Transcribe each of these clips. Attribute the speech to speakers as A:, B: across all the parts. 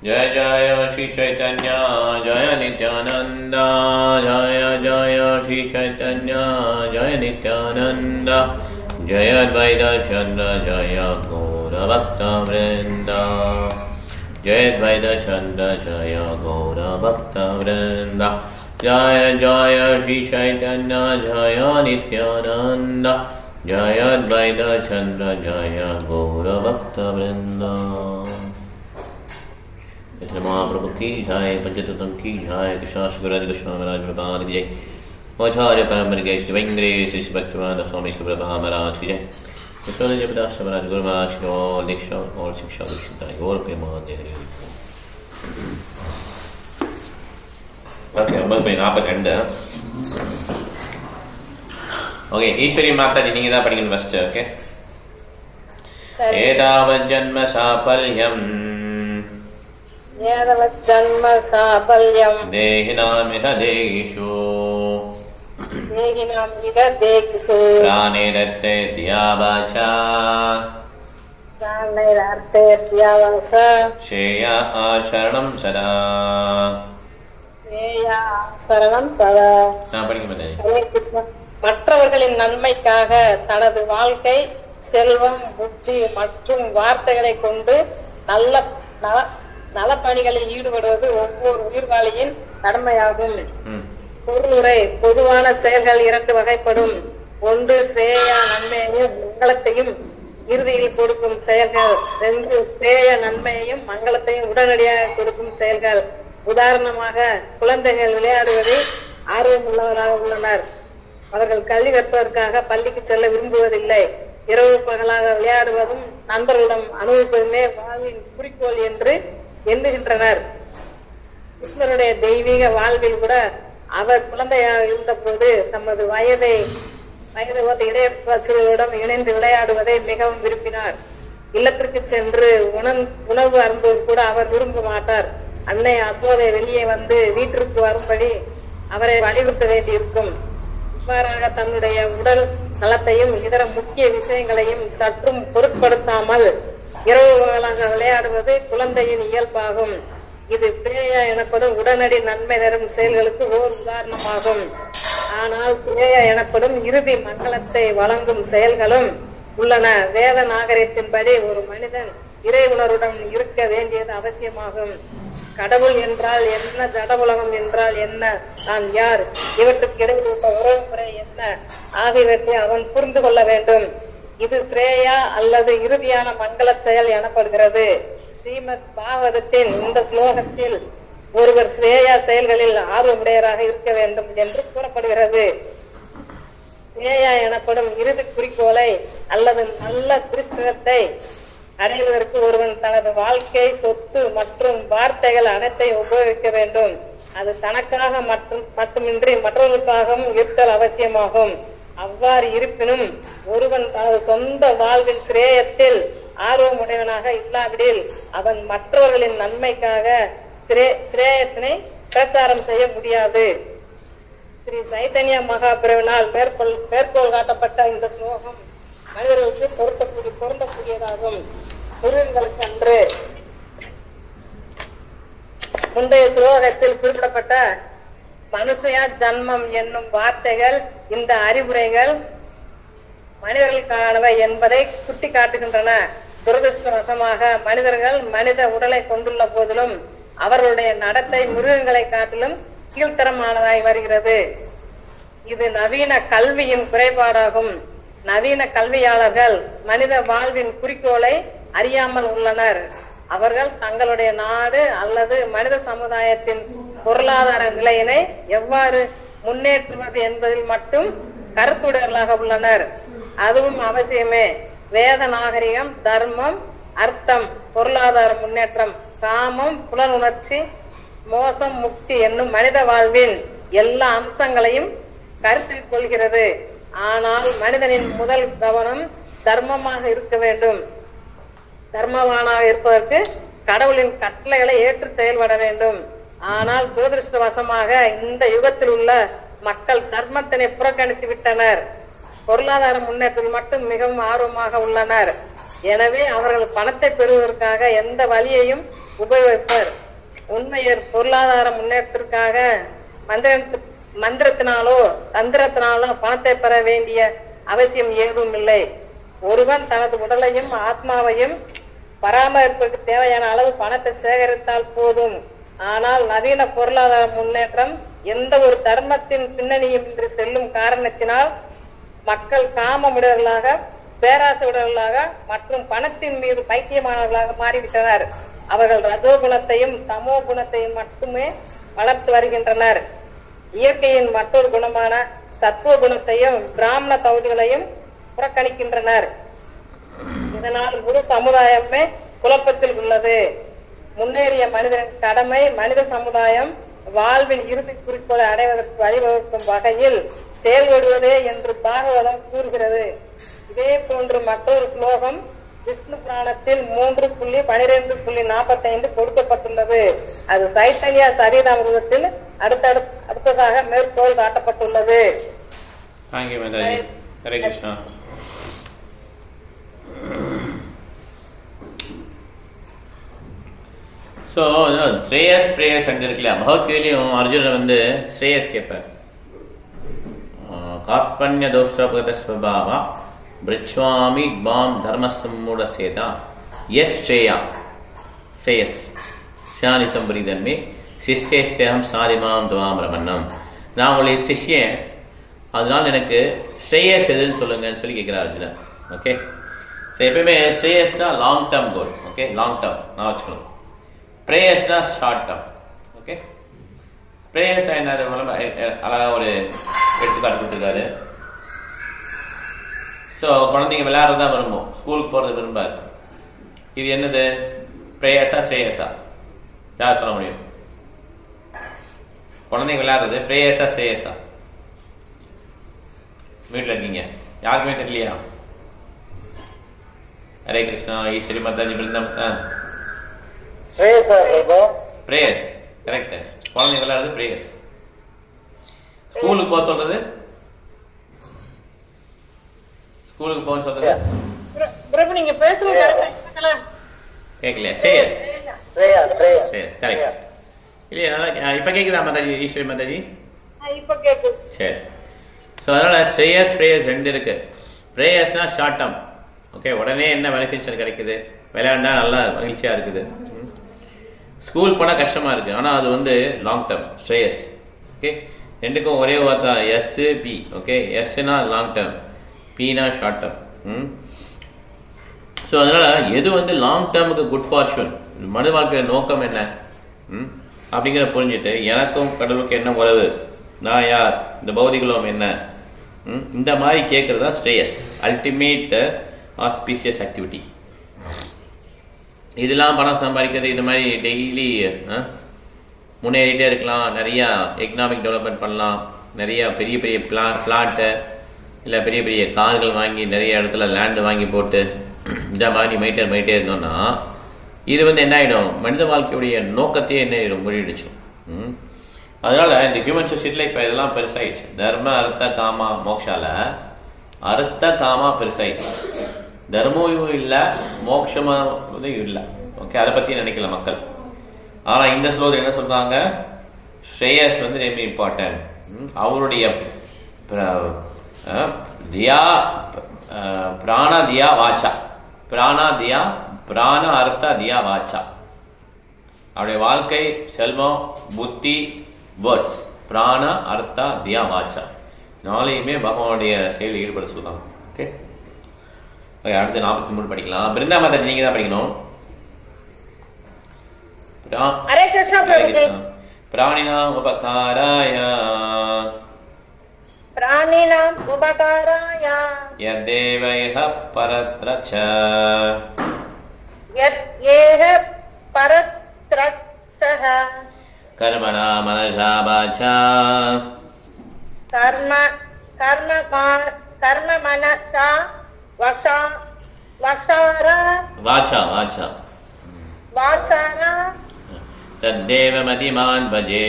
A: जय जय श्री चैतन्य जय नित्यानंद जय जय श्री चैतन्य जय नित्यानंद जय द्वैत चंद्र जय गौर भक्त वृंद जय द्वैत चंद्र जय गौर भक्त वृंद जय जय श्री चैतन्य जय नित्यानंद जय द्वैत चंद्र जय गौर भक्त वृंद। महाप्रभु की जय, पंचतत्व की जय, कृष्णाष्टकराज कृष्ण महाराज प्रभुपाद की जय, आचार्य परम के वेंकटे श्री भक्तिवेदांत स्वामी श्री प्रभुपाद महाराज की जय, कृष्ण जयप्रकाश महाराज गुरु महाराज की और दीक्षा और शिक्षा दीक्षित गौर प्रेमानंद। ओके 42 ओके ईश्वरी माता जी நீங்க தான் படிக்கணும் ஃபர்ஸ்ட். ஓகே ஏதாவஜன்ம சாபல்யம்
B: जन्म साफल्यम
A: देहिनामिह देहिषु
B: प्राणेरर्थे
A: द्यावाचा श्रेय आचरणं सदा
B: மற்றவர்களின் நன்மைக்காக தனது வாழ்க்கை செல்வம் புத்தி மற்றும் வார்த்தைகளை கொண்டு நல்ல பணிகளில் ஈடுபடுவது ஒவ்வொரு உயிர்வாளியின் கடமையாகும். பொருளுரை பொதுவான செயல்கள் 2 வகைப்படும். ஒன்று ஸ்ரேயா நன்மையையும் மங்களத்தையும் இறுதியில் கொடுக்கும் செயல்கள். 2 ஸ்ரேய நன்மையையும் மங்களத்தையும் உடனடியாக கொடுக்கும் செயல்கள். உதாரணமாக குழந்தைகள் விளையாடுவதில் ஆர்வமுள்ளவராக உள்ளனர். அவர்கள் கல்வி கற்பதற்காக பள்ளிக்கு செல்ல விரும்புவதில்லை. இரவு பகலாக விளையாடுவதும் நண்பர்களுடன் அனுபவிப்பதுமே வாழ்வின் குறிக்கோள் என்று எண்ணுகின்றனர். கிருஷ்ணருடைய தெய்வீக வாழ்வில் கூட அவர் குழந்தையாக இருந்த போது தமது வயது இடையர்களுடன் இணைந்து விளையாடுவதை மிகவும் விரும்பினார். இல்லத்திற்கு சென்று உணவு அருந்துவது கூட அவர் விரும்ப மாட்டார். அன்னை அசோதை வெளியே வந்து வீட்டிற்கு வரும்படி அவரை வலியுறுத்த வேண்டியிருக்கும். இவ்வாறாக தன்னுடைய உடல் நலத்தையும் இதர முக்கிய விஷயங்களையும் சற்றும் பொருட்படுத்தாமல் இரவு பகலாக விளையாடுவது குழந்தையின் இயல்பாகும். இது பிரேயா எனப்படும் உடனடி நன்மை தரும் செயல்களுக்கு ஓர் உதாரணமாகும். ஆனால் பிரேயா எனப்படும் இறுதி மங்களத்தை வழங்கும் செயல்களும் உள்ளன. வேத நாகரிகத்தின்படி ஒரு மனிதன் இறை உணர்வுடன் இருக்க வேண்டியது அவசியமாகும். கடவுள் என்றால் என்ன, ஜட உலகம் என்றால் என்ன, நான் யார், இவற்றுக்கு இடையில் உள்ள உறவு முறை என்ன ஆகியவற்றை அவன் புரிந்து கொள்ள வேண்டும். இது ஸ்ரேயா அல்லது இறுதியான மங்கள செயல் எனப்படுகிறது. ஸ்ரீமத் பாகவதத்தின் இந்த ஸ்லோகத்தில் ஒருவர் ஸ்ரேயா செயல்களில் ஆர்வமுடையராக இருக்க வேண்டும் என்று கூறப்படுகிறது. ஸ்ரேயா எனப்படும் இறுதி குறிக்கோளை அல்லது நல்ல திருஷ்டத்தை அடைவதற்கு ஒருவன் தனது வாழ்க்கை, சொத்து மற்றும் வார்த்தைகள் அனைத்தையும் உபயோகிக்க வேண்டும். அது தனக்காக மட்டுமின்றி மற்றவர்களுக்காகவும் இருத்தல் அவசியமாகும். அவ்வாறு இருப்பினும் ஒருவன் தனது சொந்த வாழ்வின் சிரேயத்தில் ஆர்வமுடையவனாக இல்லாவிடில் அவன் மற்றவர்களின் நன்மைக்காக சிரேயத்தினை பிரச்சாரம் செய்ய முடியாது. ஸ்ரீ சைத்தன்ய மகாபிரவினால் மேற்கோள் காட்டப்பட்ட இந்த ஸ்லோகம் மனிதர்களுக்கு பொருந்தக்கூடியதாகும். மிருகங்களுக்கு அன்று முந்தைய ஸ்லோகத்தில் குறிப்பிடப்பட்ட மனுஷயா ஜன்மம் என்னும் வார்த்தைகள் இந்த அறிவுரைகள் மனிதர்களுக்கானவை என்பதை சுட்டி காட்டுகின்றன. துரதிருஷ்டவசமாக மனிதர்கள் மனித உடலை கொண்டுள்ள போதிலும் அவர்களுடைய நடத்தை மிருகங்களை காட்டிலும் கீழ்த்தரமானதாய் வருகிறது. இது நவீன கல்வியின் குறைபாடாகும். நவீன கல்வியாளர்கள் மனித வாழ்வின் குறிக்கோளை அறியாமல் உள்ளனர். அவர்கள் தங்களுடைய நாடு அல்லது மனித சமுதாயத்தின் பொருளாதார நிலையினை எவ்வாறு முன்னேற்றுவது என்பதில் மட்டும் கருத்துடையவர்களாக உள்ளனர். அதுவும் அவசியமே. வேத நாகரிகம், தர்மம், அர்த்தம், பொருளாதார முன்னேற்றம், காமம், புலனுணர்ச்சி, மோசம், முக்தி என்னும் மனித வாழ்வின் எல்லா அம்சங்களையும் கருத்தில் கொள்கிறது. ஆனால் மனிதனின் முதல் கவனம் தர்மமாக இருக்க வேண்டும். தர்மவானாக இருப்பதற்கு கடவுளின் கட்டளைகளை ஏற்று செயல்பட வேண்டும். ஆனால் துரதிருஷ்டவசமாக இந்த யுகத்தில் உள்ள மக்கள் தர்மத்தினை புறக்கணித்து விட்டனர். பொருளாதார முன்னேற்றத்தில் மட்டும் மிகவும் ஆர்வமாக உள்ளனர். எனவே அவர்கள் பணத்தை பெறுவதற்காக எந்த வழியையும் உபயோகிப்பர். உண்மையர் பொருளாதார முன்னேற்றத்திற்காக மந்திரத்தினாலோ தந்திரத்தினாலோ பணத்தை பெற வேண்டிய அவசியம் ஏதும் இல்லை. ஒருவன் தனது உடலையும் ஆத்மாவையும் பராமரிப்பதற்கு தேவையான அளவு பணத்தை சேகரித்தால் போதும். ஆனால் நவீன பொருளாதார முன்னேற்றம் எந்த ஒரு தர்மத்தின் பின்னணியும் இன்று செல்லும் காரணத்தினால் மக்கள் காமமுடையவர்களாக, பேராசையுடையவர்களாக மற்றும் பணத்தின் மீது பைத்தியமானவர்களாக மாறிவிட்டனர். அவர்கள் ரஜோ குணத்தையும் தமோ குணத்தையும் மட்டுமே வளர்த்து வருகின்றனர். இயற்கையின் மற்றொரு குணமான சத்துவ குணத்தையும் பிராமண தகுதிகளையும் புறக்கணிக்கின்றனர். இதனால் முழு சமுதாயமே குழப்பத்தில் உள்ளது. முன்னேறிய மனிதனின் கடமை மனித சமுதாயம் வாழ்வின் இறுதி குறிக்கோளை அடைவதற்கு வழிவகுக்கும் வகையில் செயல்படுவதே என்று பாகவதம் கூறுகிறது. இதே போன்று மற்றொரு ஸ்லோகம் விஷ்ணு புராணத்தில் 3.12.45 கொடுக்கப்பட்டுள்ளது. அது சைத்தன்யா சரிதாமிரதத்தில் அடுத்ததாக மேற்கோள் காட்டப்பட்டுள்ளது.
A: ஹரே கிருஷ்ணா. ஸோ ஸ்ரேயஸ் பிரேயஸ் அங்கே இருக்குல்லையா, பகவத்கீதையிலையும் அர்ஜுனன் வந்து ஸ்ரேயஸ் கேட்பார். கார்பண்ய தோஷபகத ஸ்வபாவா பிரிச்வாமி பாம் தர்மசம்மூட சேதா எஸ் ஸ்ரேயா ஸ்ரேயஸ் ஷானி சம்பரிதன்மே சிஷ்யேஸ்தேகம் சாதிமாம் துவாம் ரமன்னம். நான் உங்களுடைய சிஷ்யன், அதனால் எனக்கு ஸ்ரேயஸ் எதுன்னு சொல்லுங்கன்னு சொல்லி கேட்குறார் அர்ஜுனன். ஓகே, ஸோ எப்பயுமே ஸ்ரேயஸ்னா long term goal. Okay, long term நான் வச்சுக்கணும். ப்ரேயர்ஸ்னா ஷார்ட் டேர்ம். ஓகே, ப்ரேயர்ஸ் என்ன அழகாக ஒரு எடுத்துக்காட்டு கொடுத்துருக்காரு. ஸோ குழந்தைங்க விளையாடுறதா விரும்பும், ஸ்கூலுக்கு போகிறது விரும்பாது. இது என்னது, ப்ரேயர்ஸா ஸ்ரேயஸா? யார் சொல்ல முடியும்? குழந்தைங்க விளையாடுறது ப்ரேயர்ஸா ஸ்ரேயஸா? வீட்டில் இருக்கீங்க, யாருக்குமே தெரியலையா? Hare Krishna, Eswari Mataji Brinda prayers correct. குழந்தைங்க விளையாடுறது பிரேயர்ஸ். ஸ்கூலுக்கு போக சொல்றது, ஸ்கூலுக்கு போக சொல்றது
B: நீங்க பேசுறது
A: கேட்கலையா? ஸ்ரேயஸ் கரெக்ட் இல்லையா? நல்லா இப்போ கேட்குதா மாதாஜி, ஈஸ்வரி மாதாஜி?
B: இப்ப கேக்குது.
A: சரி, ஸோ அதனால் ஸ்ரேயஸ் பிரேயர்ஸ் ரெண்டு இருக்கு. பிரேயர்ஸ்னா ஷார்ட் டேர்ம். ஓகே, உடனே என்ன பெனிஃபிட்ஸ் கிடைக்குது, விளையாண்டா நல்லா மகிழ்ச்சியாக இருக்குது. ஸ்கூல் போனால் கஷ்டமாக இருக்குது, ஆனால் அது வந்து லாங் டேர்ம் ஸ்ரேயஸ். ஓகே, ரெண்டுக்கும் ஒரே வார்த்தை எஸ் பி. ஓகே, எஸ்னா லாங் டேர்ம், பினா ஷார்ட் டேர்ம். ஸோ அதனால் எது வந்து லாங் டேர்முக்கு குட் ஃபார்ச்சூன், மனித வாழ்க்கையோட நோக்கம் என்ன அப்படிங்கிறத புரிஞ்சுட்டு எனக்கும் கடவுளுக்கு என்ன உறவு, நான் யார், இந்த பௌதிகளம் என்ன, இந்த மாதிரி கேட்குறது தான் ஸ்ரேயஸ், அல்டிமேட் ஆஸ்பீசியஸ் ஆக்டிவிட்டி. இதெல்லாம் பணம் சம்பாதிக்கிறது, இந்த மாதிரி டெய்லி முன்னேறிட்டே இருக்கலாம், நிறையா எக்கனாமிக் டெவலப்மெண்ட் பண்ணலாம், நிறையா பெரிய பெரிய பிளாட்டு இல்லை பெரிய பெரிய கார்கள் வாங்கி நிறைய இடத்துல லேண்டு வாங்கி போட்டு இந்த மாதிரி மைட்டே இருந்தோம்னா இது வந்து என்ன ஆகிடும், மனித வாழ்க்கையுடைய நோக்கத்தையே என்ன ஆகிடும், முறியடிச்சோம். அதனால் இந்த ஹியூமன் சொசைட்டியில் இப்போ இதெல்லாம் பெருசாகிடுச்சு. தர்ம அர்த்த காமா மோக்ஷால அர்த்த காமா பெருசாகிடுச்சு. தர்மமும் இல்லை, மோட்சமும் இல்லை. ஓகே, அதை பற்றி நினைக்கல மக்கள். ஆனால் இந்த ஸ்லோகத்தில் என்ன சொல்கிறாங்க, ஸ்ரேயஸ் வந்து ரொம்ப இம்பார்ட்டன்ட். அவருடைய தியா பிராண தியா வாச்சா, பிராண அர்த்த தியா வாச்சா, அவருடைய வாழ்க்கை செல்வம் புத்தி வேர்ட்ஸ் பிராண அர்த்தா தியா வாச்சா நாளையுமே பகவானுடைய செயலில் ஈடுபட சொல்லலாம். ஓகே, அடுத்து 43 படிக்கலாம். பிருந்தா மாதாஜி நீங்க தான் படிக்கணும்.
B: ஹரே கிருஷ்ணா பிரபுஜி.
A: பிராணினாம் உபகாராய யதேவஹ பரத்ரச்ச கர்மணா மனசா வாசா
B: கர்ம மனசா வாசாரா
A: தத்தேவ மதிமான் பஜே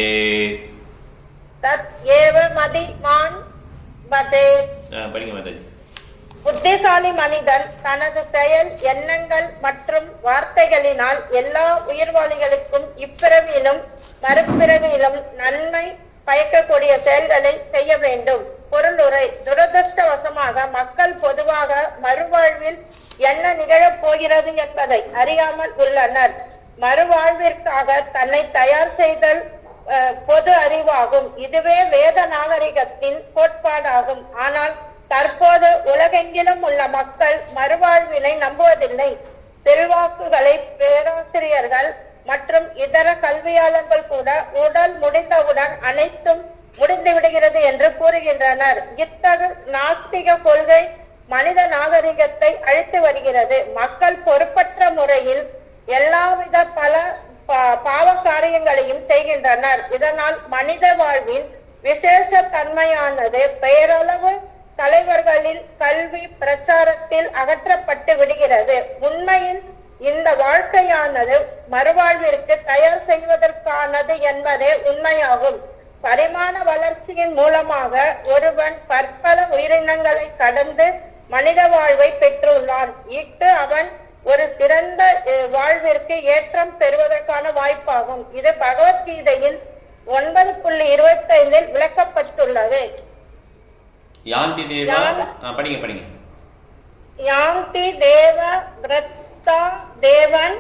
B: படிங்க மாதாஜி.
C: புத்திசாலி மனிதன் தனது செயல், எண்ணங்கள் மற்றும் வார்த்தைகளினால் எல்லா உயிர்வாளிகளுக்கும் இப்பிறவியிலும் மறுபிறவியிலும் நன்மை பயக்கக்கூடிய செயல்களை செய்ய வேண்டும். பொருளுரை. துரதிருஷ்டவசமாக மக்கள் பொதுவாக மறுவாழ்வில் என்ன நிகழப் போகிறது என்பதை அறியாமல் உள்ளனர். மறுவாழ்விற்காக தன்னை தயார் செய்தல் பொது அறிவாகும். இதுவே வேத நாகரிகத்தின் கோட்பாடாகும். ஆனால் தற்போது உலகெங்கிலும் உள்ள மக்கள் மறுவாழ்வினை நம்புவதில்லை. செல்வாக்குகளை பேராசிரியர்கள் மற்றும் இதர கல்வியாளர்கள் கூட உடல் முடிந்தவுடன் அனைத்தும் முடிந்து விடுகிறது என்று கூறுகின்றனர். இத்தகைய நாஸ்திக கொள்கை மனித நாகரிகத்தை அழித்து வருகிறது. மக்கள் பொறுப்பற்ற முறையில் எல்லாவித பல பாவ காரியங்களையும் செய்கின்றனர். இதனால் மனித வாழ்வின் விசேஷ தன்மையானது பெயரளவு தலைவர்களின் கல்வி பிரச்சாரத்தில் அகற்றப்பட்டு விடுகிறது. உண்மையில் இந்த வாழ்க்கையானது மறுவாழ்விற்கு தயார் செய்வதற்கானது என்பதே உண்மையாகும். பரிமாண வளர்ச்சியின் மூலமாக ஒருவன் பற்பல உயிரினங்களை கடந்து மனித வாழ்வை பெற்றுள்ளான். இட்டு அவன் ஒரு சிறந்த வாழ்விற்கு ஏற்றம் பெறுவதற்கான வாய்ப்பாகும். இது பகவத்கீதையில் 9.25 விளக்கப்பட்டுள்ளது.
A: யாந்தி தேவா படிங்க.
C: யாந்தி தேவ பிரத்தா தேவன்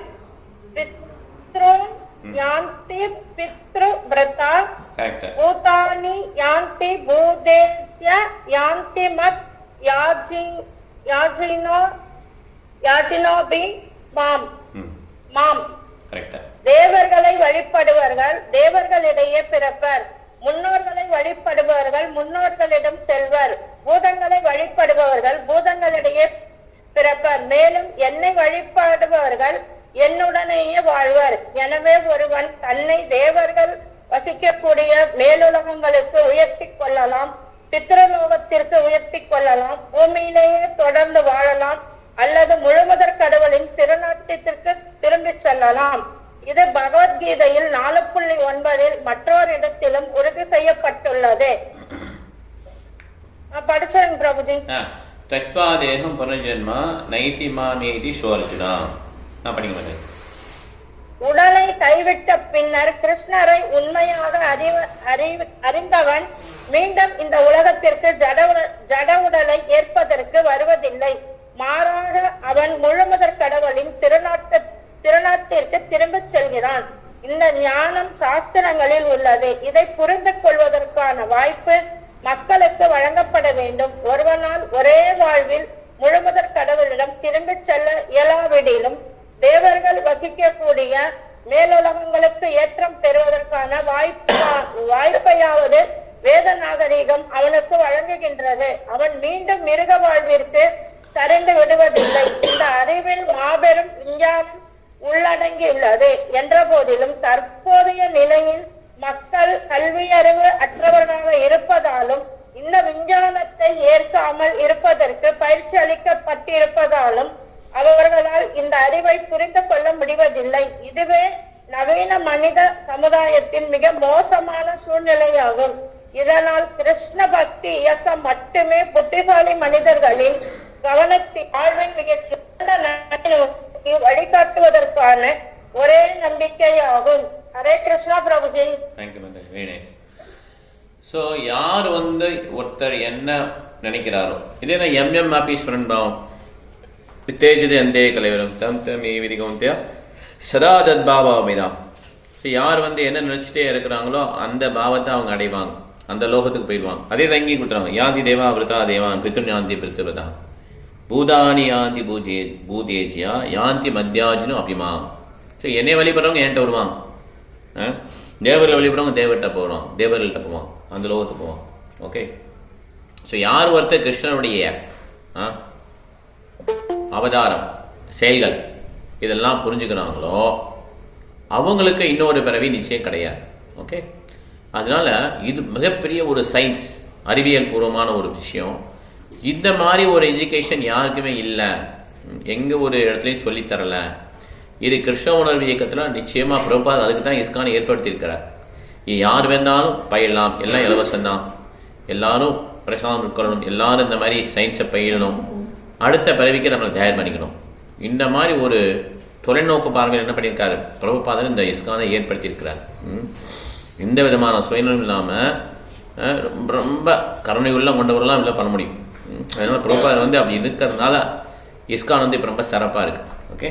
C: பித்ருன் யாந்தி பித்ரு பிரதா பூதானி யாந்தி பூதேஸ்ய யாந்தி மத் யாஜினோபி மாம். தேவர்களை வழிபடுவர்கள் தேவர்களிடையே பிறப்பர். முன்னோர்களை வழிபடுபவர்கள் முன்னோர்களிடம் செல்வர். பூதங்களை வழிபடுபவர்கள் பூதங்களிடையே பிறப்பர். மேலும் என்னை வழிபடுபவர்கள் என்னுடனேயே வாழ்வர். எனவே ஒருவன் தன்னை தேவர்கள் வசிக்கக்கூடிய மேலுலகங்களுக்கு உயர்த்தி கொள்ளலாம், பித்ருலோகத்திற்கு உயர்த்தி கொள்ளலாம், பூமியிலேயே தொடர்ந்து வாழலாம், அல்லது முழுமுதற் கடவுளின் திருநாட்டத்திற்கு திரும்பி செல்லலாம். இது பகவத்கீதையில் 4.9 மற்றொரு இடத்திலும் உறுதி செய்யப்பட்டுள்ளது. படிச்சேன் பிரபுஜி.
A: தத்வாதேகம் புனர்ஜன்மா நைதி மாமேதி சோர்ஜுனா.
C: உடலை கைவிட்ட பின்னர் கிருஷ்ணரை உண்மையாக அறிந்தவன் மீண்டும் இந்த உலகத்திற்கு ஜட உடலை ஏற்பதற்கு வருவதில்லை. மாறாக அவன் முழுமுதற் கடவுளின் திருநாட்டிற்கு திரும்பிச் செல்கிறான். இந்த ஞானம் சாஸ்திரங்களில் உள்ளது. இதை புரிந்து கொள்வதற்கான வாய்ப்பு மக்களுக்கு வழங்கப்பட வேண்டும். ஒருவனால் ஒரே வாழ்வில் முழுமுதற் கடவுளிடம் திரும்பிச் செல்ல இயலாவிடிலும் தேவர்கள் வசிக்கக்கூடிய மேலுலகங்களுக்கு ஏற்றம் பெறுவதற்கான வாய்ப்பையாவது வேத நாகரிகம் அவனுக்கு வழங்குகின்றது. அவன் மீண்டும் மிருக வாழ்விற்கு சரிந்து விடுவதில்லை. இந்த அறிவில் மாபெரும் விஞ்ஞானம் உள்ளடங்கியுள்ளது என்ற போதிலும் தற்போதைய நிலையில் மக்கள் கல்வியறிவு அற்றவர்களாக இருப்பதாலும் இந்த விஞ்ஞானத்தை ஏற்காமல் இருப்பதற்கு பயிற்சி அளிக்கப்பட்டிருப்பதாலும் அவர்களால் இந்த அறிவை புரிந்து கொள்ள முடிவதில்லை. இதுவே நவீன மனித சமுதாயத்தின் மிக மோசமான சூழ்நிலையாகும். இதனால் கிருஷ்ண பக்தி இயக்கம் மட்டுமே புத்திசாலி மனிதர்களின் கவனத்தை வாழ்வின் மிகச் சிறந்த வழிகாட்டுவதற்கான ஒரே நம்பிக்கையாகும். ஹரே கிருஷ்ணா பிரபுஜி.
A: சோ யார் ஒருத்தர் என்ன நினைக்கிறாரோ இதே எம் ஆபீஸ்வரன் பாவம் வித்தேஜது அந்தே கலைவரம் தம் தம் விதிகோந்தியா சதா தத் பாபாவிதான். ஸோ யார் என்ன நினைச்சிட்டே இருக்கிறாங்களோ அந்த பாவத்தை அவங்க அடைவாங்க, அந்த லோகத்துக்கு போயிடுவாங்க. அதே தான் இங்கேயும் கொடுத்துறாங்க. யாந்தி தேவா விரதா தேவான் பித்ரு யாந்தி பிருத்திவிரதா பூதானி யாந்தி பூதேஜியா யாந்தி மத்தியாஜினு அபிமா. ஸோ என்னை வழிபடுறவங்க என்கிட்ட வருவாங்க, தேவர்களை வழிபடுறவங்க தேவர்கிட்ட போவாங்க, தேவர்கள்ட்ட போவாங்க, அந்த லோகத்துக்கு போவாங்க. ஓகே. ஸோ யார் ஒருத்தர் கிருஷ்ணனுடைய அவதாரம் செயல்கள் இதெல்லாம் புரிஞ்சுக்கிறாங்களோ அவங்களுக்கு இன்னொரு பிறவி நிச்சயம் கிடையாது. ஓகே. அதனால இது மிகப்பெரிய ஒரு சயின்ஸ், அறிவியல் பூர்வமான ஒரு விஷயம். இந்த மாதிரி ஒரு எஜுகேஷன் யாருக்குமே இல்லை, எங்கே ஒரு இடத்துலையும் சொல்லித்தரல. இது கிருஷ்ண உணர்வு இயக்கத்தில் நிச்சயமாக பிரபாத் அதுக்கு தான் இஸ்கான் ஏற்படுத்தியிருக்கிறார். யார் வேணாலும் பயிலலாம், எல்லாம் இலவசம்தான், எல்லாரும் பிரசாதம் உட்கொள்ளணும், எல்லாரும் இந்த மாதிரி சயின்ஸை பயிலணும். அடுத்த பிறவிக்கு நம்மளை தயார் பண்ணிக்கணும். இந்த மாதிரி ஒரு தொலைநோக்கு பார்வையில் என்ன பண்ணியிருக்காரு பிரபுபாதர் இந்த இஸ்கானை ஏற்படுத்தியிருக்கிறார். எந்த விதமான சுயநலம் இல்லாமல் ரொம்ப கருணை உள்ள கொண்டவரெல்லாம் இல்லை பண்ண முடியும். அதனால் பிரபுபாதர் வந்து அப்படி இருக்கிறதுனால இஸ்கான் வந்து இப்போ ரொம்ப சிறப்பாக இருக்குது. ஓகே,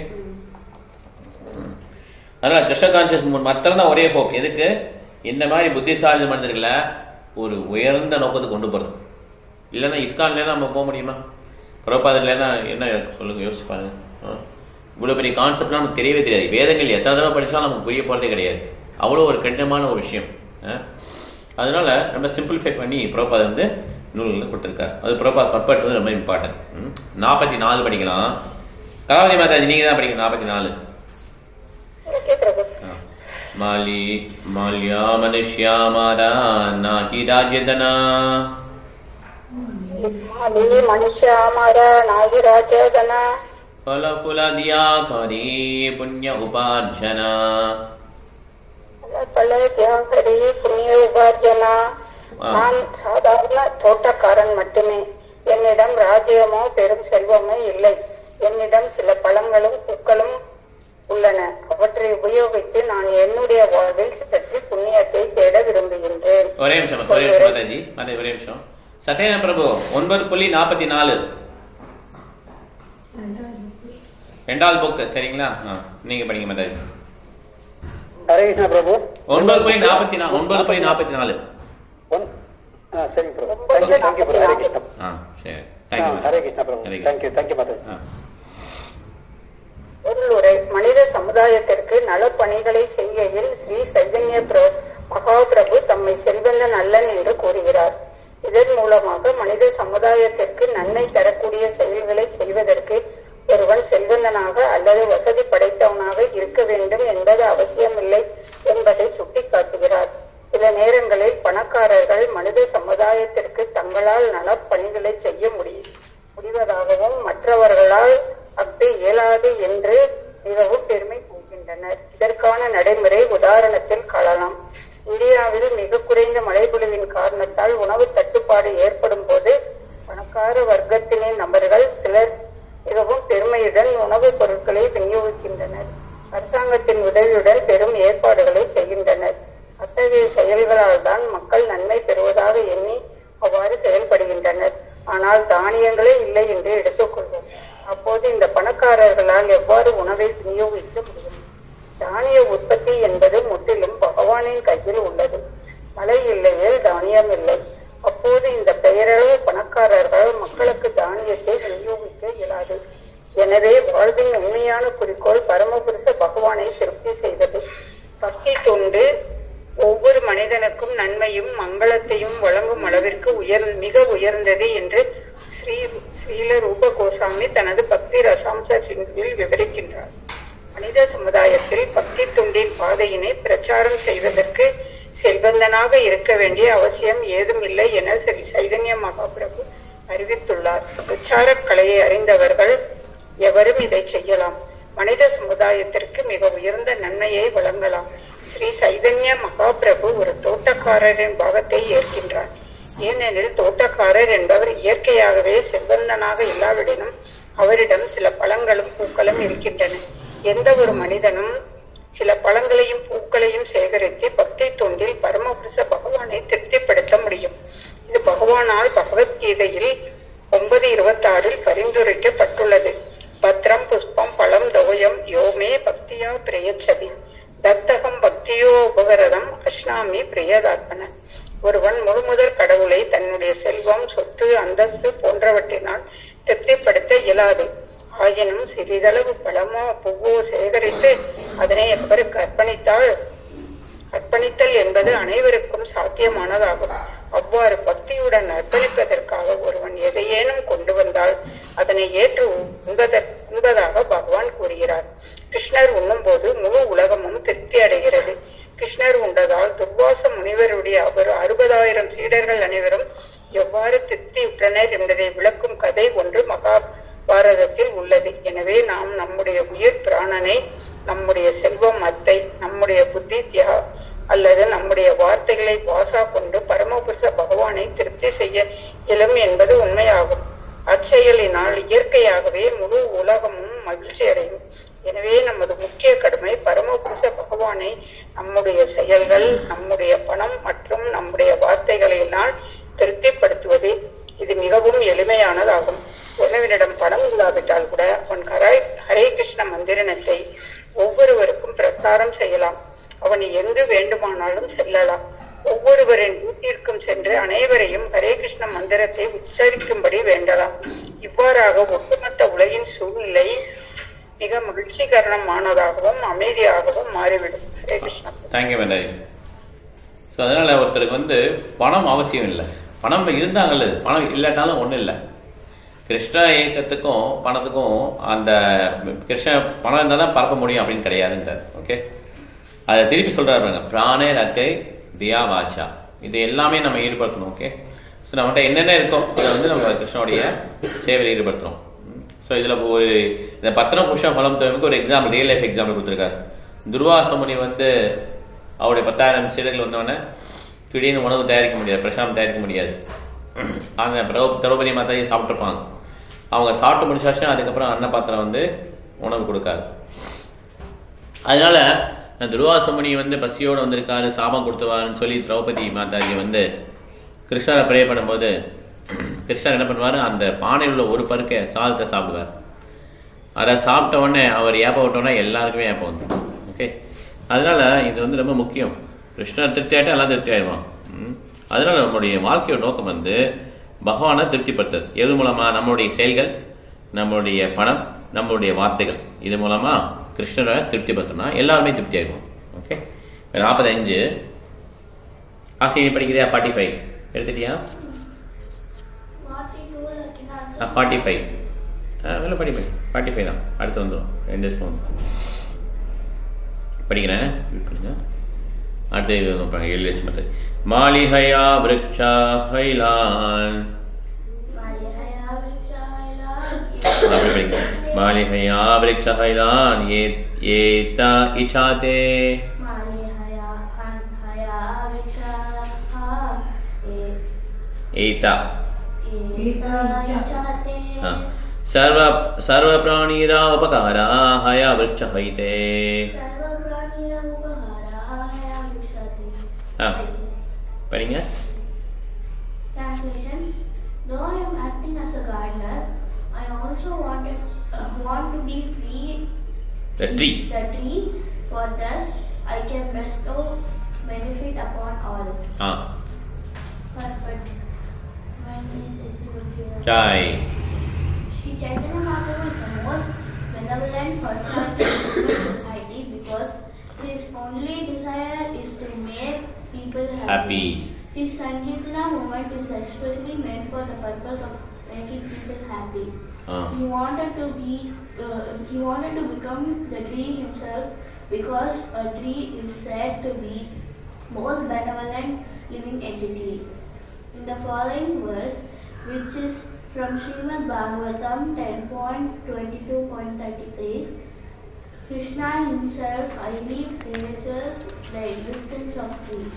A: அதனால் கிருஷ்ண கான்சியஸ் மற்றனா ஒரே ஹோப் எதுக்கு, இந்த மாதிரி புத்திசாலி மனிதர்களை ஒரு உயர்ந்த நோக்கத்துக்கு கொண்டு போகிறது. இல்லைன்னா இஸ்கான் இல்லைன்னா நம்ம போக முடியுமா? பிரபுபாதர் இல்லைன்னா என்ன சொல்லுங்கள், யோசிச்சு பாருங்க. இவ்வளோ பெரிய கான்செப்ட்லாம் நமக்கு தெரியவே தெரியாது. வேதங்கள் எத்தனை தடவை படித்தாலும் நமக்கு புரிய போகிறதே கிடையாது. அவ்வளோ ஒரு கடினமான ஒரு விஷயம். அதனால் நம்ம சிம்பிளிஃபை பண்ணி பிரபுபாதர் வந்து நூல்களில் கொடுத்துருக்காரு. அது பிரபுபாத் பர்பட் வந்து ரொம்ப இம்பார்ட்டன்ட். 44 படிக்கலாம். கலாவதி மாதாஜி நீங்கள் தான் படிக்கணும். 44 மாலி மால்யா மனுஷ்யா மாரா நாகி ராஜ்யதனா
C: மனுஷ்யா மாரா நாகி ராஜ்யதனா
A: ஃபல ஃபுலதியா கரி புண்ணிய உபார்ஜனா
C: புண்ணிய உபார்ஜனா. நான் சாதாரண தோட்டக்காரன் மட்டுமே. என்னிடம் ராஜ்யமோ பெரும் செல்வமோ இல்லை. என்னிடம் சில பழங்களும் பூக்களும் உள்ளன. அவற்றை உபயோகித்து நான் என்னுடைய வாழ்வில் சற்று புண்ணியத்தை தேட விரும்புகின்றேன்.
A: ஒரே நிமிஷம் சத்யநாராயண பிரபு 9.44 2வது புக் சரிங்களா? நீங்க படிங்க மாதாஜி.
D: ஹரே கிருஷ்ணா பிரபு.
A: 9.44
D: சரி பிரபு. தேங்க்யூ பிரபு. ஹரே கிருஷ்ணா.
A: சரி, தேங்க்யூ.
D: ஹரே கிருஷ்ணா பிரபு. தேங்க்யூ மாதாஜி.
C: பொருளுரை. மனித சமுதாயத்திற்கு நலப்பணிகளை செய்கையில் ஸ்ரீ சைதன்ய மகாபிரபு தம்மை செல்வந்தன் அல்லன் என்று கூறுகிறார். இதன் மூலமாக மனித சமுதாயத்திற்கு நன்மை தரக்கூடிய செயல்களை செய்வதற்கு ஒருவன் செல்வந்தனாக அல்லது வசதி படைத்தவனாக இருக்க வேண்டும் என்பது அவசியமில்லை என்பதை சுட்டிக்காட்டுகிறார். சில நேரங்களில் பணக்காரர்கள் மனித சமுதாயத்திற்கு தங்களால் நலப்பணிகளை செய்ய முடிவதாகவும் மற்றவர்களால் அது இயலாது என்று மிகவும் பெருமை கொள்கின்றனர். இதற்கான நடைமுறை உதாரணத்தில் காணலாம். இந்தியாவில் மிக குறைந்த மழைப்பொழிவின் காரணத்தால் உணவு தட்டுப்பாடு ஏற்படும் போது பணக்கார வர்க்கத்தினின் நபர்கள் சிலர் மிகவும் பெருமையுடன் உணவுப் பொருட்களை விநியோகிக்கின்றனர். அரசாங்கத்தின் உதவியுடன் பெரும் ஏற்பாடுகளை செய்கின்றனர். அத்தகைய செயல்களால் தான் மக்கள் நன்மை பெறுவதாக எண்ணி அவ்வாறு செயல்படுகின்றனர். ஆனால் தானியங்களே இல்லை என்று எடுத்துக்கொள்வோம். அப்போது இந்த பணக்காரர்களால் எவ்வாறு உணவை விநியோகிக்க முடியும்? தானிய உற்பத்தி என்பது முற்றிலும் பகவானின் கையில் உள்ளது. மழை இல்லையேல் தானியம் இல்லை. அப்போது இந்த பெயரளவு பணக்காரர்கள் மக்களுக்கு தானியத்தை விநியோகிக்க இயலாது. எனவே வாழ்வின் உண்மையான குறிக்கோள் பரமபுருஷ பகவானை திருப்தி செய்வது. பக்தி தொண்டு ஒவ்வொரு மனிதனுக்கும் நன்மையும் மங்களத்தையும் வழங்கும் அளவிற்கு மிக உயர்ந்தது என்று ஸ்ரீல ரூப கோசாமி தனது பக்தி ரசாம்ச சிந்துவில் விவரிக்கின்றார். மனித சமுதாயத்தில் பக்தி தொண்டின் பாதையினை பிரச்சாரம் செய்வதற்கு செல்வந்தனாக இருக்க வேண்டிய அவசியம் ஏதும் இல்லை என ஸ்ரீ சைதன்ய மகாபிரபு அறிவித்துள்ளார். பிரச்சார கலையை அறிந்தவர்கள் எவரும் இதை செய்யலாம். மனித சமுதாயத்திற்கு மிக உயர்ந்த நன்மையை வழங்கலாம். ஸ்ரீ சைதன்ய மகாபிரபு ஒரு தோட்டக்காரரின் பாகத்தை ஏற்கின்றார். ஏனெனில் தோட்டக்காரர் என்பவர் இயற்கையாகவே செல்வந்தனாக இல்லாவிடனும் அவரிடம் சில பழங்களும் பூக்களும் இருக்கின்றன. எந்த ஒரு மனிதனும் சில பழங்களையும் பூக்களையும் சேகரித்து பக்தி தொண்டில் பரமபுருஷ பகவானை திருப்திப்படுத்த முடியும். இது பகவானால் பகவத்கீதையில் 9:26 பரிந்துரைக்கப்பட்டுள்ளது. பத்ரம் புஷ்பம் பழம் தோயம் யோமே பக்தியா பிரயச்சதி தத்தகம் பக்தியோ உபகரதம் அஷ்னாமி பிரியதாத்மன. ஒருவன் முழுமுதற் கடவுளை தன்னுடைய செல்வம், சொத்து, அந்தஸ்து போன்றவற்றினால் திருப்திப்படுத்த இயலாது. ஆயினும் சிறிதளவு பழமோ பூவோ சேகரித்து அதனை அவருக்கு அர்ப்பணித்தல் என்பது அனைவருக்கும் சாத்தியமானதாகும். அவ்வாறு பக்தியுடன் அர்ப்பணிப்பதற்காக ஒருவன் எதையேனும் கொண்டு வந்தால் அதனை ஏற்று உண்பதாக பகவான் கூறுகிறார். கிருஷ்ணர் உண்ணும் போது முழு உலகமும் திருப்தி அடைகிறது. கிருஷ்ணர் உண்டதால் துர்வாச முனிவருடைய அவர் 60,000 சீடர்கள் அனைவரும் எவ்வாறு திருப்தியுற்றனர் என்பதை விளக்கும் கதை ஒன்று மகாபாரதத்தில் உள்ளது. எனவே நாம் நம்முடைய உயிர் பிராணனை, நம்முடைய செல்வம் அத்தை, நம்முடைய புத்தி தியா அல்லது நம்முடைய வார்த்தைகளை வாசா கொண்டு பரமபுருஷ பகவானை திருப்தி செய்ய இயலும் என்பது உண்மையாகும். அச்செயலினால் இயற்கையாகவே முழு உலகமும் மகிழ்ச்சி அடையும். எனவே நமது முக்கிய கடமை பரமபுருஷ பகவானை நம்முடைய செயல்கள், நம்முடைய பணம் மற்றும் நம்முடைய வார்த்தைகளினால் திருப்திப்படுத்துவது. இது மிகவும் எளிமையானதாகும். உறவினிடம் பணம் இல்லாவிட்டால் கூட அவன் ஹரே கிருஷ்ண மந்திரத்தை ஒவ்வொருவருக்கும் பிரச்சாரம் செய்யலாம். அவன் எங்கு வேண்டுமானாலும் செல்லலாம். ஒவ்வொருவரின் வீட்டிற்கும் சென்று அனைவரையும் ஹரே கிருஷ்ண மந்திரத்தை உச்சரிக்கும்படி வேண்டலாம். இவ்வாறாக ஒட்டுமொத்த உலகின் சூழ்நிலை மிக மகிழ்ச்சிகரமானதாகவும் அமைதியாகவும் மாறிவிடும். Hare Krishna.
A: Thank you madam. So அதனால ஒருத்தருக்கு பணம் அவசியம் இல்லை. பணம் இருந்தால் நல்லது, பணம் இல்லாட்டாலும் ஒன்றும் இல்லை. கிருஷ்ண இயக்கத்துக்கும் பணத்துக்கும் அந்த கிருஷ்ண பணம் இருந்தால் தான் பரப்ப முடியும் அப்படின்னு கிடையாதுன்றார். ஓகே, அதை திருப்பி சொல்கிறாருங்க, பிராணே ரத்தை தியா வாச்சா, இது எல்லாமே நம்ம ஈடுபடுத்தணும். ஓகே, ஸோ நம்மகிட்ட என்னென்ன இருக்கோ அதை நம்ம கிருஷ்ணனுடைய சேவையில் ஈடுபடுத்தணும். ஸோ இதில் ஒரு இந்த பத்திரம் புருஷ பலம் தேவைக்கு ஒரு எக்ஸாம்பிள், ரியல் லைஃப் எக்ஸாம்பிள் கொடுத்துருக்காரு. துர்வாச முனி அவருடைய 10,000 சீடர்கள் வந்தவொடனே திடீர்னு உணவு தயாரிக்க முடியாது, பிரசாதம் தயாரிக்க முடியாது. அவங்க திரௌபதி மாதாஜி சாப்பிட்ருப்பாங்க. அவங்க சாப்பிட்டு முடிச்சாச்சுன்னா அதுக்கப்புறம் அன்னபாத்திரம் உணவு கொடுக்காது. அதனால துர்வாச முனி பசியோடு வந்திருக்காரு, சாபம் கொடுத்துவாருன்னு சொல்லி திரௌபதி மாதாஜி கிருஷ்ணரை ப்ரே பண்ணும்போது கிருஷ்ணர் என்ன பண்ணுவார், அந்த பானையில் உள்ள ஒரு பருக்கை சாதத்தை சாப்பிடுவார். அதை சாப்பிட்ட உடனே அவர் ஏப்ப விட்டோன்னா எல்லாருக்குமே ஏப்ப வந்துடும். ஓகே, அதனால இது ரொம்ப முக்கியம். கிருஷ்ணர் திருப்தி ஆகிட்டா எல்லாம் திருப்தி ஆகிடுவான். அதனால நம்மளுடைய வாழ்க்கையோட நோக்கம் பகவானை திருப்திப்படுத்துறது. எது மூலமாக? நம்மளுடைய செயல்கள், நம்மளுடைய பணம், நம்மளுடைய வார்த்தைகள், இது மூலமாக கிருஷ்ணரை திருப்திப்படுத்தினா எல்லாருமே திருப்தி ஆகிடுவோம். ஓகே, 45 ஆசிரியர் படிக்கிறியா? 45 எடுத்துட்டியா? 45 நல்ல படிப்பேன். 45 தான், அடுத்து வந்துடும். 2 ஸ்பூன் படிக்கிறேன். அடுத்து 7 லட்சம். மாலிஹயா விருக்ஷா ஹைலான், அப்படி படிக்கிறேன். மாலிஹயா விருக்ஷா ஹைலான் ஏதா இச்சாதே, ஏதா सर्व प्राणीरा उपकारा हया वृक्ष हईते. पढ़ेंगे.
E: Translation: Though I am acting as a gardener, I also want to be free.
A: The tree.
E: For thus I can bestow benefit upon all. Perfect.
A: Jai.
E: Sri Chaitanya Mahaprabhu is the most benevolent personality in the society because his only desire is to make people happy. His Sankirtana movement is especially meant for the purpose of making people happy. He wanted to become the tree himself because a tree is said to be most benevolent living entity. In the following verse, which is from Srimad Bhagavatam 10.22.33, Krishna himself highly praises the existence of tree.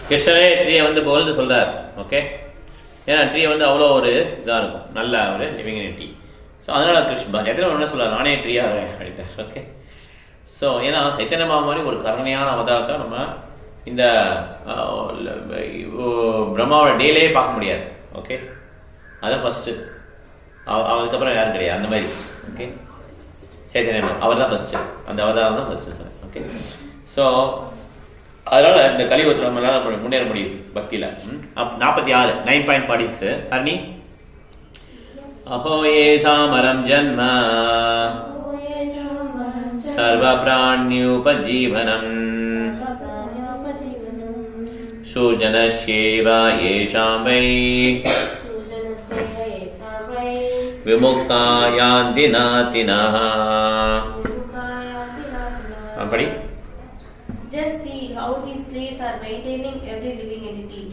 A: கிருஷ்ணரே ட்ரீயை புகழ்ந்து சொல்றார். Okay, ஏன்னா tree அவ்வளோ ஒரு இதாக இருக்கும், நல்ல ஒரு லிவிங் என்டிட்டி. ஸோ அதனால சைத்தன்ய என்ன சொல்றார், நானே ட்ரீயா அப்படின்ட்டார். ஓகே, ஸோ ஏன்னா சைத்தன்ய மாமா மாதிரி ஒரு கருணையான அவதாரத்தை நம்ம இந்த பிரம்மாவோட டேலே பார்க்க முடியாது. ஓகே, அதான் ஃபஸ்ட்டு. அதுக்கப்புறம் யாரும் கிடையாது அந்த மாதிரி. ஓகே, சைத்தன்யம் அவர் தான் ஃபஸ்ட்டு, அந்த அவதாரம் தான் ஃபஸ்ட்டு சார். ஓகே, ஸோ அதனால் இந்த கலியுகத்தில் நம்மளால் முன்னேற முடியும் பக்தியில். 46 9.46 ஹர்னி. அஹோ ஏசாமரம் ஜன்ம சர்வ பிராண்யுபஜீவனம் சுஜனஸ்யேவ ஏஷாம் வை விமுக்தா யாந்தி நாதினஹ. படி.
F: Just see how these trees are maintaining every living entity.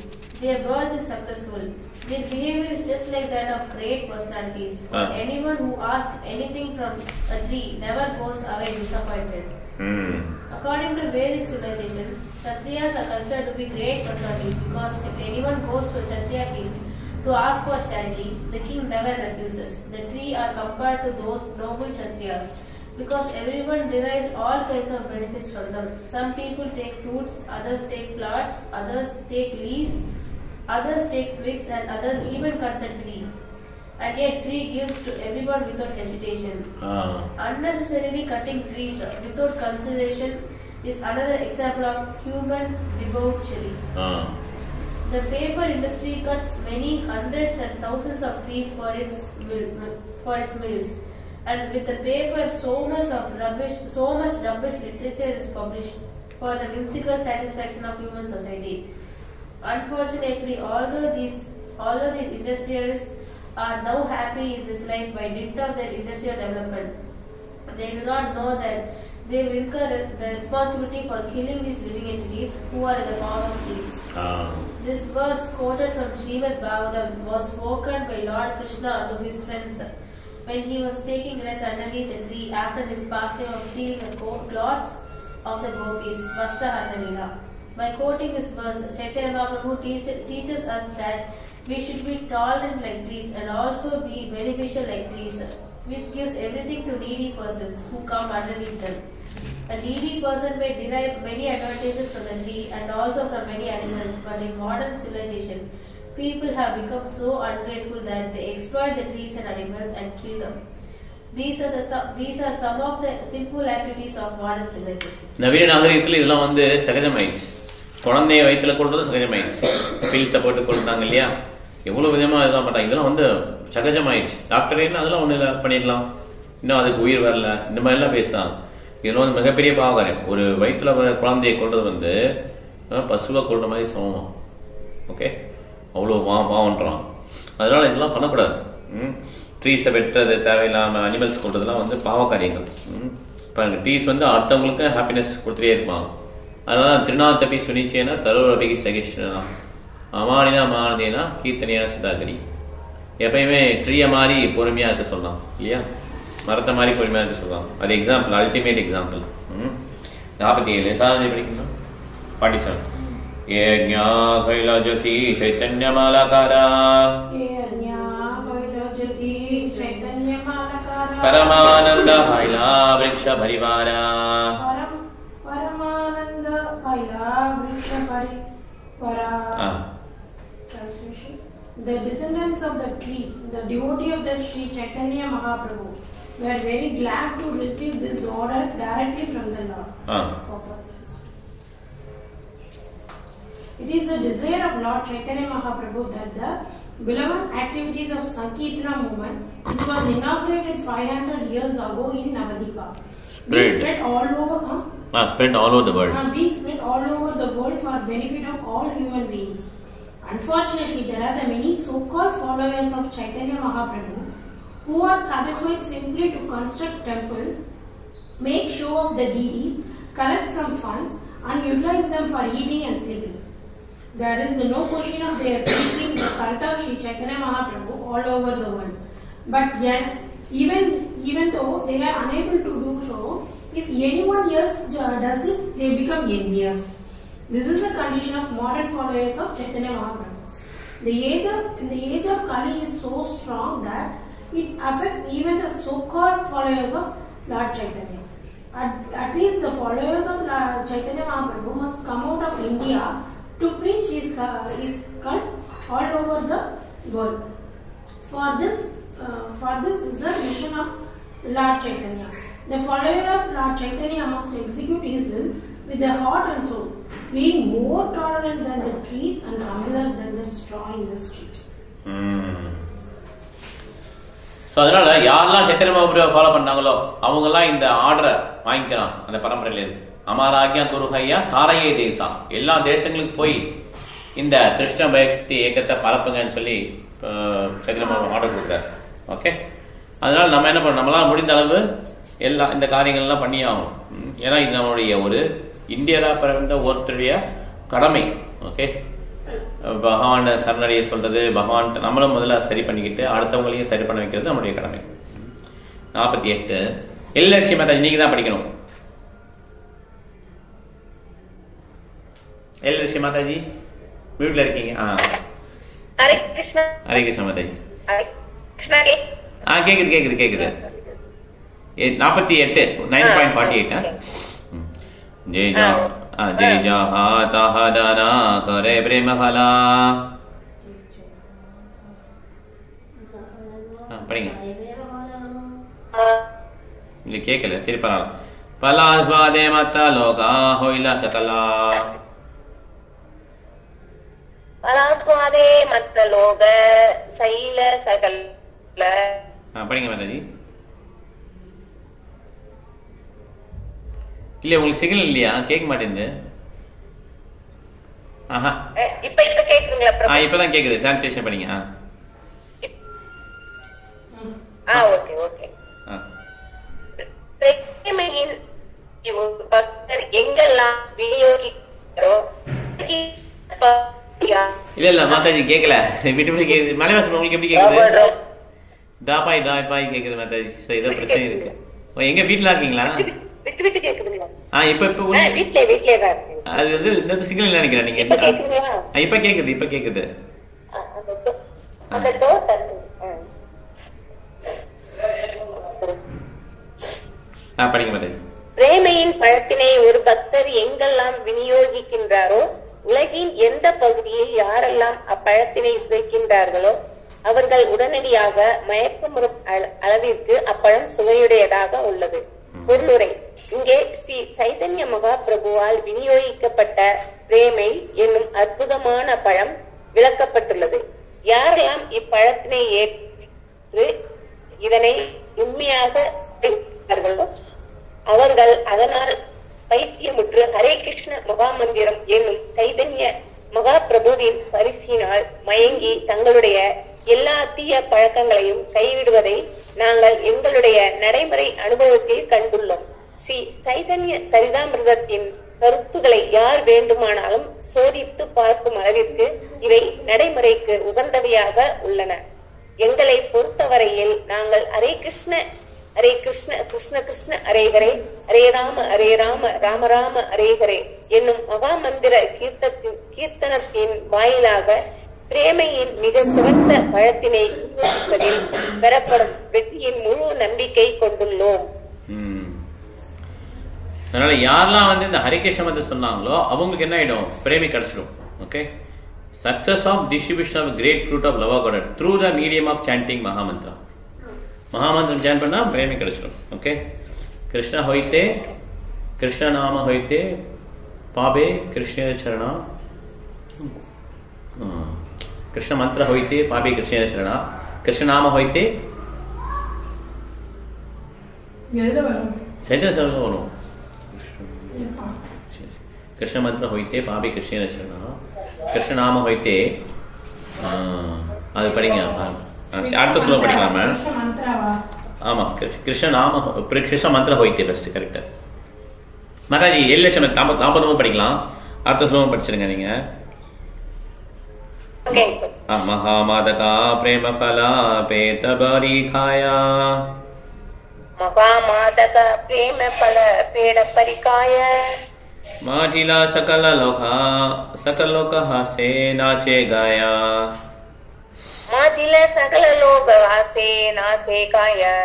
F: Their birth is successful. Their behavior is just like that of great personalities. Anyone who asks anything from a tree never goes away disappointed. According to Vedic civilizations, Kshatriyas are considered to be great personalities because if anyone goes to a Kshatriya king to ask for charity, the king never refuses. The three are compared to those noble Kshatriyas because everyone derives all kinds of benefits from them. Some people take fruits, others take flowers, others take leaves, others take twigs, and others even cut the tree. And yet tree gives to everyone without hesitation. Unnecessarily cutting trees without consideration is another example of human debauchery. The paper industry cuts many hundreds and thousands of trees for its mills, and with the paper, so much rubbish literature is published for the whimsical satisfaction of human society. Unfortunately, although these industrialists are now happy in this life by dint of their industrial development, they do not know that they will incur the responsibility for killing these living entities who are in the form of trees. This verse quoted from Srimad Bhagavatam was spoken by Lord Krishna to his friends when he was taking rest underneath the tree after his pastime of stealing the cloths of the gopis, Vastaharna Leela. By quoting this verse, Chaitanya Mahaprabhu teaches us that we should be tolerant like trees and also be beneficial like trees, which gives everything to needy persons who come underneath them. A needy person may derive many advantages from the tree and also from many animals, but in modern civilization, people have become so ungrateful that they exploit the trees and animals and kill them. These are some of the simple activities of modern civilization.
A: நவீன நாகரிகத்தில் இதெல்லாம் வந்து சகஜமாயிடுச்சு. குழந்தைய வயிற்றுல கொள்றது சகஜமாயிடுச்சு. பீல்ஸை போட்டு கொள்றாங்க இல்லையா, எவ்வளோ விதமாக இதெல்லாம் பண்ணுறாங்க. இதெல்லாம் வந்து சகஜமாயிடுச்சு. டாக்டரே அதெல்லாம் ஒன்றும் இல்லை பண்ணிடலாம், இன்னும் அதுக்கு உயிர் வரல, இந்த மாதிரிலாம் பேசுகிறாங்க. இதெல்லாம் வந்து மிகப்பெரிய பாவகாரியம். ஒரு வயிற்றுல குழந்தையை கொள்வது வந்து பசுவை கொள்ற மாதிரி சமமாக. ஓகே, அவ்வளோ பாவன்றான். அதனால் இதெல்லாம் பண்ணக்கூடாது. ட்ரீஸை வெட்டுறது, தேவையில்லாமல் அனிமல்ஸ் கொள்றதுலாம் வந்து பாவகாரியங்கள். இப்போ ட்ரீஸ் வந்து அடுத்தவங்களுக்கு ஹாப்பினஸ் கொடுத்துட்டே இருப்பாங்க. அதனால தான் திருநாத்தப்பி சுனிச்சேனா தரோரபிகி சகிஷ்ணா அமானினா மானதேனா கீர்த்தனையா சுதாகரி. எப்பயுமே ட்ரீயை மாதிரி பொறுமையாக இருக்க சொல்லலாம் இல்லையா, மரத்தை மாதிரி பொறுமையாக இருக்க சொல்லலாம். அது எக்ஸாம்பிள், அல்டிமேட் எக்ஸாம்பிள். 47 சாதனை படிக்கணும். 47 ஏஜ்ஞா கைலாஜதி சைத்தன்யமாலகாரா பரமானந்த பைலா விருக்ஷ Parivara.
G: Translation: The descendants of the tree, the devotee of the Sri Chaitanya Mahaprabhu, were very glad to receive this order directly from the Lord. It is the desire of Lord Chaitanya Mahaprabhu that the beloved activities of Sankirtana movement, which was inaugurated 500 years ago in Navadvipa, be spread all over the world. Being spread all over the world for benefit of all human beings. Unfortunately, there are the many so-called followers of Chaitanya Mahaprabhu who are satisfied simply to construct temple, make show of the deities, collect some funds, and utilize them for eating and sleeping. There is no question of their preaching the cult of Sri Chaitanya Mahaprabhu all over the world. But yet, even though they are unable to do so, if anyone else does it, they become envious. This is the condition of modern followers of Chaitanya Mahaprabhu. The age of Kali is so strong that it affects even the so-called followers of Lord Chaitanya. At least the followers of Chaitanya Mahaprabhu must come out of India to preach his cult all over the world. For this is the mission of Lord Chaitanya. The follower of Lord Chaitanya must execute his will with their heart and soul, being more tolerant than the trees and humbler than the straw in the street.
A: So அதனால யாரெல்லாம் Chaitanya மகாபிரபுவை follow பண்ணாங்களோ அவங்கெல்லாம் இந்த ஆர்டரை வாங்கிக்கலாம் அந்த பரம்பரையிலேருந்து. அமாராக்யா துருகையா தாரையே தேசா, எல்லா தேசங்களுக்கு போய் இந்த கிருஷ்ண பக்தி இயக்கத்தை பரப்புங்கன்னு சொல்லி சைத்தன்ய மகாபிரபு ஆர்டர் கொடுக்குறாரு. ஓகே, அதனால நம்ம என்ன பண்ணோம், நம்மளால் முடிந்த அளவு எல்லா இந்த காரியங்கள்லாம் பண்ணி ஆகும். ஏன்னா இது நம்மளுடைய ஒரு இந்தியரா பிறந்த ஒருத்தருடைய கடமை. ஓகே, பகவான் சரணடைய சொல்றது, பகவான் நம்மளும் முதல்ல சரி பண்ணிக்கிட்டு அடுத்தவங்களையும் சரி பண்ண வைக்கிறது நம்மளுடைய கடமை. 48 எல்எஸ்சி மாதாஜி நீங்க தான் படிக்கணும். எல்எஸ்சி மாதாஜி வீட்டில் இருக்கீங்க.
B: ஹரே கிருஷ்ணா.
A: ஹரே கிருஷ்ணா மாதாஜி.
B: கிருஷ்ணா
A: கேக்குது 48 9.48. जय जहातहदना करे प्रेम फला. படிங்க. இல்ல கேக்கல, சரி பரவாயில்ல. பலாஸ்வாதே மத்த லோகா ஹோயிலா சகலா.
B: பலாஸ்வாதே மத்த லோக சைல சகல.
A: படிங்க மாதாஜி. இல்ல உங்களுக்கு சிக்னல் இல்லையா? கேட்க மாட்டேங்குது. ஆஹா
B: இப்ப கேக்குதுங்களா பிரபு?
A: இப்பதான் கேக்குது. டிரான்ஸ்லேஷன் படிங்க.
B: Okay okay. பிரேமையின் பக்தர் எங்கெல்லாம் விநியோகிக்கிறோ.
A: இல்ல மாதாஜி கேக்கல, விட்டு விட்டு கேக்குது. மலைவாசம் உங்களுக்கு எப்படி கேக்குது? டாபாய் கேக்குது மாதாஜி. ஏதோ பிரச்சனை இருக்கு. எங்க வீட்டுல இருக்கீங்களா?
B: விட்டு விட்டு கேக்குதுங்களா?
A: இப்ப
B: வீட்லயே தான் இருக்கு.
A: அது வந்து இந்த சிக்னல் நினைக்கிறேன். நீங்க இப்ப கேக்குது.
B: அந்த டோர் தட்டு.
A: படிங்க மாதாஜி.
B: பிரேமையின் பழத்தினை ஒரு பக்தர் எங்கெல்லாம் விநியோகிக்கின்றாரோ, உலகின் எந்த பகுதியில் யாரெல்லாம் அப்பழத்தினை சுவைக்கின்றார்களோ அவர்கள் உடனடியாக மயக்கமுறும் அளவிற்கு அப்பழம் சுவையுடையதாக உள்ளது. பொருளுரை. இங்கே ஸ்ரீ சைதன்ய மகாபிரபுவால் விநியோகிக்கப்பட்ட பிரேமை என்னும் அற்புதமான பழம் விளக்கப்பட்டுள்ளது. யாரெல்லாம் இப்பழத்தினை ஏற்று இதனை உண்மையாக அவர்கள் அதனால் பைத்தியமுற்று ஹரே கிருஷ்ண மகாமந்திரம் என்னும் சைதன்ய மகாபிரபுவின் பரிசினால் மயங்கி தங்களுடைய எல்லா தீய பழக்கங்களையும் கைவிடுவதை நாங்கள் எங்களுடைய நடைமுறை அனுபவத்தில் கண்டுள்ளோம். ஸ்ரீ சைதன்ய சரிதாமிர்தத்தின் கருத்துக்களை யார் வேண்டுமானாலும் சோதித்து பார்க்கும் அளவிற்கு இவை நடைமுறைக்கு உகந்தவையாக உள்ளன. எங்களை பொறுத்தவரையில் நாங்கள் ஹரே கிருஷ்ண ஹரே கிருஷ்ண கிருஷ்ண கிருஷ்ண ஹரே ஹரே ஹரே ராம ராம ராம ஹரே ஹரே என்னும் மகாமந்திர கீர்த்தனத்தின் வாயிலாக பிரேமையின் மிக சிறந்த பழத்தினை உருவாக்குவதில் பெறப்படும் வெற்றியின் முழு நம்பிக்கை கொண்டுள்ளோம்.
A: அதனால யாரெல்லாம் வந்து இந்த ஹரிகிருஷ்ண மந்திரம் சொன்னாங்களோ அவங்களுக்கு என்ன ஆயிடும்? பிரேமை கிடைச்சிடும். Okay. Success of distribution of great fruit of lava Godhead through the medium of chanting Mahamantra. Mahamantra chant பண்ணா பிரேமை கிடைச்சிடும். ஓகே. கிருஷ்ண ஹோய்தே கிருஷ்ண நாம ஹோய்தே பாபே கிருஷ்ண சரணா. कृष्ण मंत्र होइते पापे कृष्ण शरणा. कृष्ण नाम होइते कृष्ण मंत्र होइते पापे कृष्ण शरणा. कृष्ण नाम होइते அது படிங்க. அடுத்த ஸ்லோகம் படிக்கலாமா? ஆமா, கிருஷ்ண நாம கிருஷ்ண மந்திர होइते பெஸ்ட். கரெக்ட் மாதாஜி. 7,40,000 படிக்கலாம். அடுத்த ஸ்லோகம் படிச்சிருங்க நீங்க. महामादका प्रेम फला पेत बरी खाया.
B: महामादका प्रेम फल पेड़ परिकाय.
A: माटिला सकल लोक हासे नाचे गाया.
B: माटिला सकल लोक हासे नाचे गाया.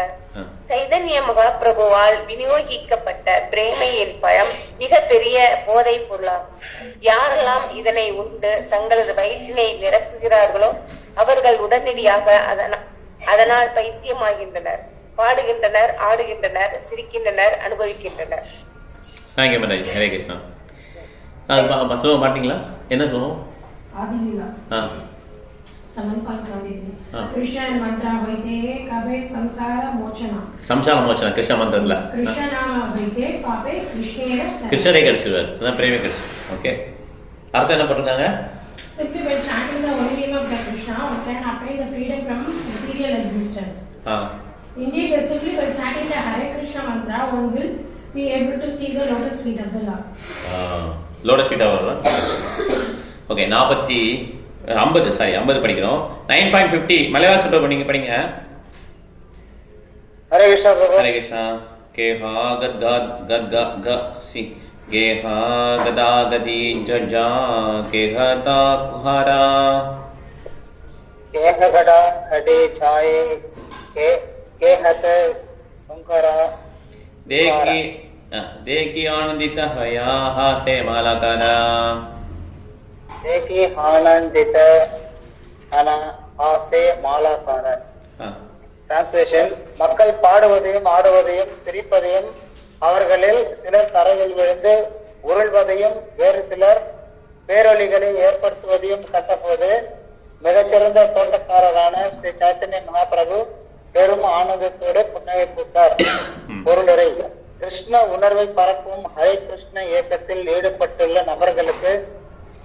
B: சைதன்ய மகாபிரபுவால் விநியோகிக்கப்பட்ட பிரேமையின் பழம் மிக பெரிய போதை பொருளாகும். யாரெல்லாம் இதனை உண்டு தங்களது வயிற்றினை நிரப்புகிறார்களோ அவர்கள் உடனடியாக அதனால் பைத்தியமாகின்றனர், பாடுகின்றனர், ஆடுகின்றனர், சிரிக்கின்றனர், அனுபவிக்கின்றனர்.
A: ஹரே கிருஷ்ணா. ஸ்லோகம் பாத்தீங்களா? என்ன ஸ்லோகம்?
G: कृष्ण मंत्र होइते कबे संसार मोचना.
A: संसार मोचना कृष्ण मंत्रல
G: कृष्ण नाम होइते पापे
A: கிருஷ்ணரே கிடைச்சிருவார். அதான் பிரேமை கிடைச்சு. ஓகே. அர்த்தம் என்ன போட்டுருக்காங்க?
G: Simply by chanting the holy name of Krishna, one can obtain the freedom from material existence. Indeed, simply by chanting the Hare Krishna mantra, one will be able to see the lotus feet of the Lord.
A: Lotus feet of the Lord. Okay, 50 படிக்கிறோம். 9.50 மலையாள சொல்ற நீங்க படிங்க.
D: ஹரே கிருஷ்ணா பிரபு.
A: ஹரே கிருஷ்ணா. கேஹா கத் C கேஹா கதா கதி ஜஜா கேஹதா குஹாரா.
D: केहगड़ा हडे छाए केहत शंकरा
A: देखी आनंदित हया हासे मालाकारा
D: देखी आनंदित हासे मालाकारा. டிரான்ஸ்லேஷன். மக்கள் பாடுவதையும் ஆடுவதையும் சிரிப்பதையும் அவர்களில் சிலர் தரையில் விழுந்து உருள்வதையும் வேறு சிலர் பேரொலிகளை ஏற்படுத்துவதையும் கண்டபோது மிகச்சிறந்த தோட்டக்காரரான ஸ்ரீ சைத்தன்ய மகாபிரபு பெரும் ஆனந்தத்தோடு புன்னகை பூத்தார். பொருளுரை. கிருஷ்ண உணர்வை பரப்பும் ஹரே கிருஷ்ண இயக்கத்தில் ஈடுபட்டுள்ள நபர்களுக்கு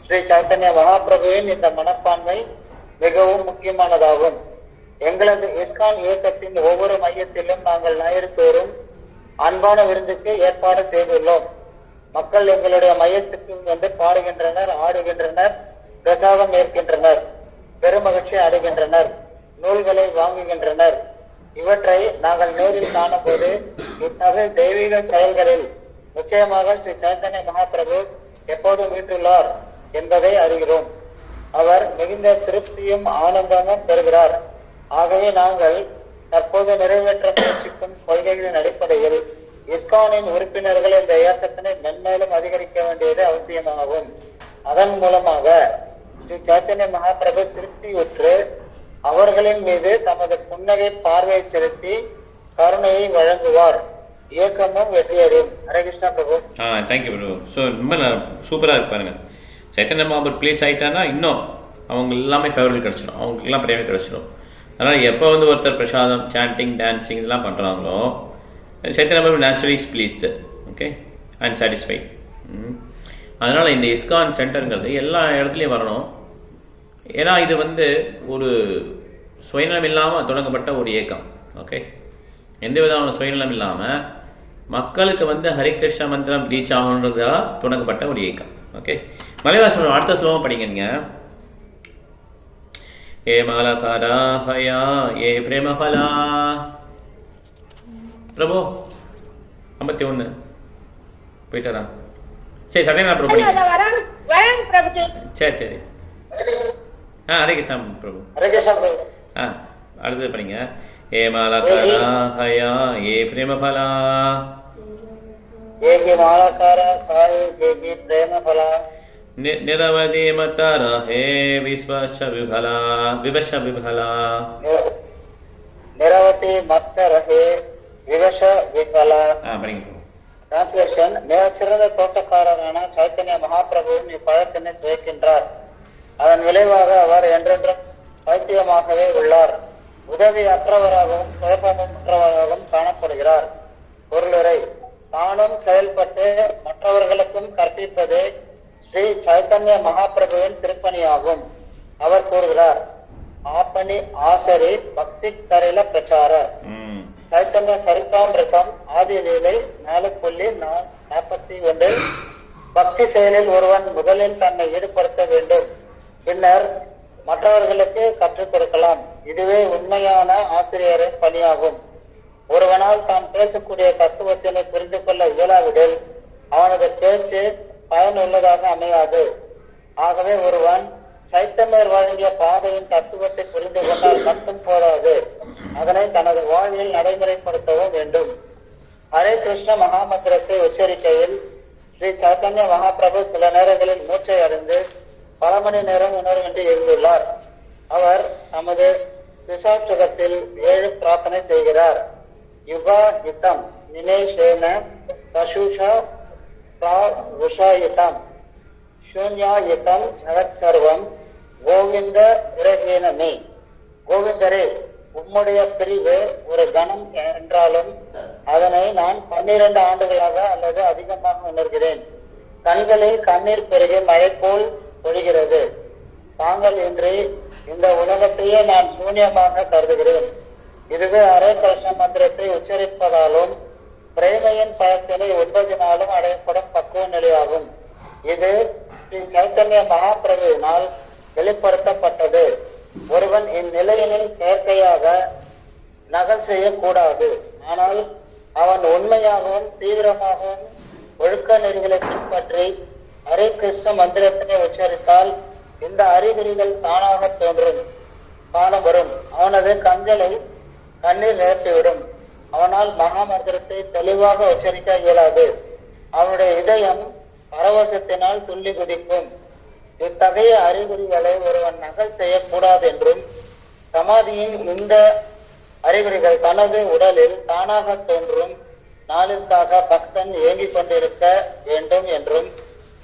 D: ஸ்ரீ சைத்தன்ய மகாபிரபுவின் இந்த மனப்பான்மை மிகவும் முக்கியமானதாகும். எங்களது இஸ்கான் இயக்கத்தின் ஒவ்வொரு மையத்திலும் நாங்கள் ஞாயிறுதோறும் அன்பான விருந்துக்கு ஏற்பாடு செய்துள்ளோம். மக்கள் எங்களுடைய மையத்துக்கு வந்து பாடுகின்றனர், ஆடுகின்றனர், பிரசாதம் ஏற்கின்றனர், பெருமகிழ்ச்சி அடைகின்றனர், நூல்களை வாங்குகின்றனர். இவற்றை நாங்கள் நேரில் காணும்போது இத்தகைய தெய்வீக செயல்களில் நிச்சயமாக ஸ்ரீ சைத்தன்ய மகாபிரபு எப்போதும் வீட்டுள்ளார் என்பதை அறிகிறோம். அவர் மிகுந்த திருப்தியும் ஆனந்தமும் பெறுகிறார். ஆகவே நாங்கள் தற்போது நிறைவேற்ற முயற்சிக்கும் கொள்கைகளின் அடிப்படையில் இஸ்கானின் உறுப்பினர்கள் இந்த இயக்கத்தினை மென்மேலும் அதிகரிக்க வேண்டியது அவசியமாகும். அதன் மூலமாக ஸ்ரீ சைத்தன்ய மகாபிரபு திருப்தியுற்று அவர்களின் மீது தமது புன்னகை பார்வையை செலுத்தி கருணையை வழங்குவார். இயக்கமும் வெற்றியடையும். ஹரே கிருஷ்ணா பிரபு.
A: தேங்க்யூ பிரபு. ஸோ ரொம்ப சூப்பராக இருப்பாருங்க. சைத்தன்ய மகாபிரபு பிளேஸ் ஆகிட்டான்னா இன்னும் அவங்க எல்லாமே ஃபேவரட் கிடச்சிடும், அவங்களுக்கு எல்லாம் பிரேமே கிடச்சிடும். அதனால் எப்போ வந்து ஒருத்தர் பிரசாதம், சாண்டிங், டான்ஸிங் இதெல்லாம் பண்ணுறாங்களோ Chaitanya Mahaprabhu naturally is pleased, okay, and satisfied. அதனால் இந்த இஸ்கான் சென்டருங்கிறது எல்லா இடத்துலையும் வரணும். ஏன்னா இது வந்து ஒரு சுயநலம் இல்லாமல் தொடங்கப்பட்ட ஒரு இயக்கம். ஓகே, எந்த விதமான சுயநலம் இல்லாமல் மக்களுக்கு வந்து ஹரிகிருஷ்ண மந்திரம் ரீச் ஆகணுன்றதுக்காக தொடங்கப்பட்ட ஒரு இயக்கம். ஓகே, மலைவாசம் அடுத்த ஸ்லோகம் படிங்க நீங்கள். ஏ மாலாகாரா ஹயா ஏ பிரேமஃபலா. பிரபு 51 போயிட்டாரா? சரி, சத்யநாராயண பிரபு சரி சரி. ஹரே கிருஷ்ணா பிரபு.
D: ஹரே கிருஷ்ணா பிரபு.
A: அடுத்தது படிங்க. ஏ மாலாகாரா ஹயா ஏ பிரேமஃபலா.
D: ஏகி மாலாகாரா சாய் ஏகி பிரேமஃபலா.
A: நிரவதி மத்தர ஹே விஸ்வஷ விபலா விவஷ விபலா.
D: நிரவதி மத்தர ஹே விவஷ விபலா.
A: படிங்க.
D: டிரான்ஸ்லேஷன். மிகச்சிறந்த தோட்டக்காரரான சைத்தன்ய மகாபிரபுவின் இப்பழத்தினை சுவைக்கின்றார். அதன் விளைவாக அவர் என்றென்றும் பைத்தியமாகவே உள்ளார். உதவி அற்றவராகவும் குழப்பமற்றவராகவும் காணப்படுகிறார். பொருளுரை. தானும் செயல்பட்டு மற்றவர்களுக்கும் கற்பிப்பது ஸ்ரீ சைத்தன்ய மகாபிரபுவின் திருப்பணியாகும். அவர் கூறுகிறார், ஆப்பனி ஆசரி பக்தி கரையில பிரச்சார. சைத்தன்ய சரிதாமிருதம் ஆதி லீலை 4.41. பக்தி செயலில் ஒருவன் முதலில் தன்னை ஈடுபடுத்த வேண்டும், பின்னர் மற்றவர்களுக்கு கற்றுக் கொடுக்கலாம். இதுவே உண்மையான ஆசிரியரின் பணியாகும். ஒருவனால் தான் பேசக்கூடிய தத்துவத்தினை புரிந்து கொள்ள இயலாவிடில் அவனது பேச்சு பயனுள்ளதாக அமையாது. ஆகவே ஒருவன் சைத்தன்யர் வழங்கிய பாதையின் தத்துவத்தை புரிந்து கொண்டால் மட்டும் போதாது, அதனை தனது வாழ்வில் நடைமுறைப்படுத்தவும் வேண்டும். ஹரே கிருஷ்ண மகாமந்திரத்தை உச்சரிக்கையில் ஸ்ரீ சைத்தன்ய மகாபிரபு சில நேரங்களில் மூச்சை அடைந்து பல மணி நேரம் உணர்வின்றி எழுந்துள்ளார். அவர் தமது சிசாட்சகத்தில் 7 பிரார்த்தனை செய்கிறார். யுகா யுத்தம் நினேஷேன சசுஷா விஷாயுதம் சூன்யாயுதம் ஜகத் சர்வம் கோவிந்த விரகீனமே. கோவிந்தரே, உம்முடைய பிரிவு ஒரு கணம் என்றாலும் அதனை நான் 12 ஆண்டுகளாக அல்லது அதிகமாக உணர்கிறேன். கண்களில் கண்ணீர் பெருகி மழை போல் பொழிகிறது. தாங்கள் இன்றி இந்த உலகத்தையே நான் சூன்யமாக கருதுகிறேன். இதுவே ஹரே கிருஷ்ண மந்திரத்தை உச்சரிப்பதாலும் பிரேமையின் பழத்தினை உண்பதினாலும் அடையப்படும் பக்குவ நிலையாகும். இது ஸ்ரீ சைத்தன்ய மகாபிரபுவினால் வெளிப்படுத்தப்பட்டது. ஒருவன் இந்நிலையினில் செயற்கையாக நகல் செய்யக்கூடாது. ஆனால் அவன் உண்மையாகவும் தீவிரமாகவும் ஒழுக்க நெறிகளை பின்பற்றி ஹரே கிருஷ்ண மந்திரத்தினை உச்சரித்தால் இந்த அறிகுறிகள் தானாக தோன்றும். காண வரும். அவனது கண்களை கண்ணீர் நிரப்பிவிடும். அவனால் மகாமந்திரத்தை தெளிவாக உச்சரிக்க இயலாது. அவனுடைய இதயம் பரவசத்தினால் துள்ளி குதிக்கும். இத்தகைய அறிகுறிகளை ஒருவன் நகல் செய்யக்கூடாது என்றும், சமாதியின் இந்த அறிகுறிகள் தனது உடலில் தானாக தோன்றும் நாளிற்காக பக்தன் ஏங்கிக் கொண்டிருக்க வேண்டும் என்றும்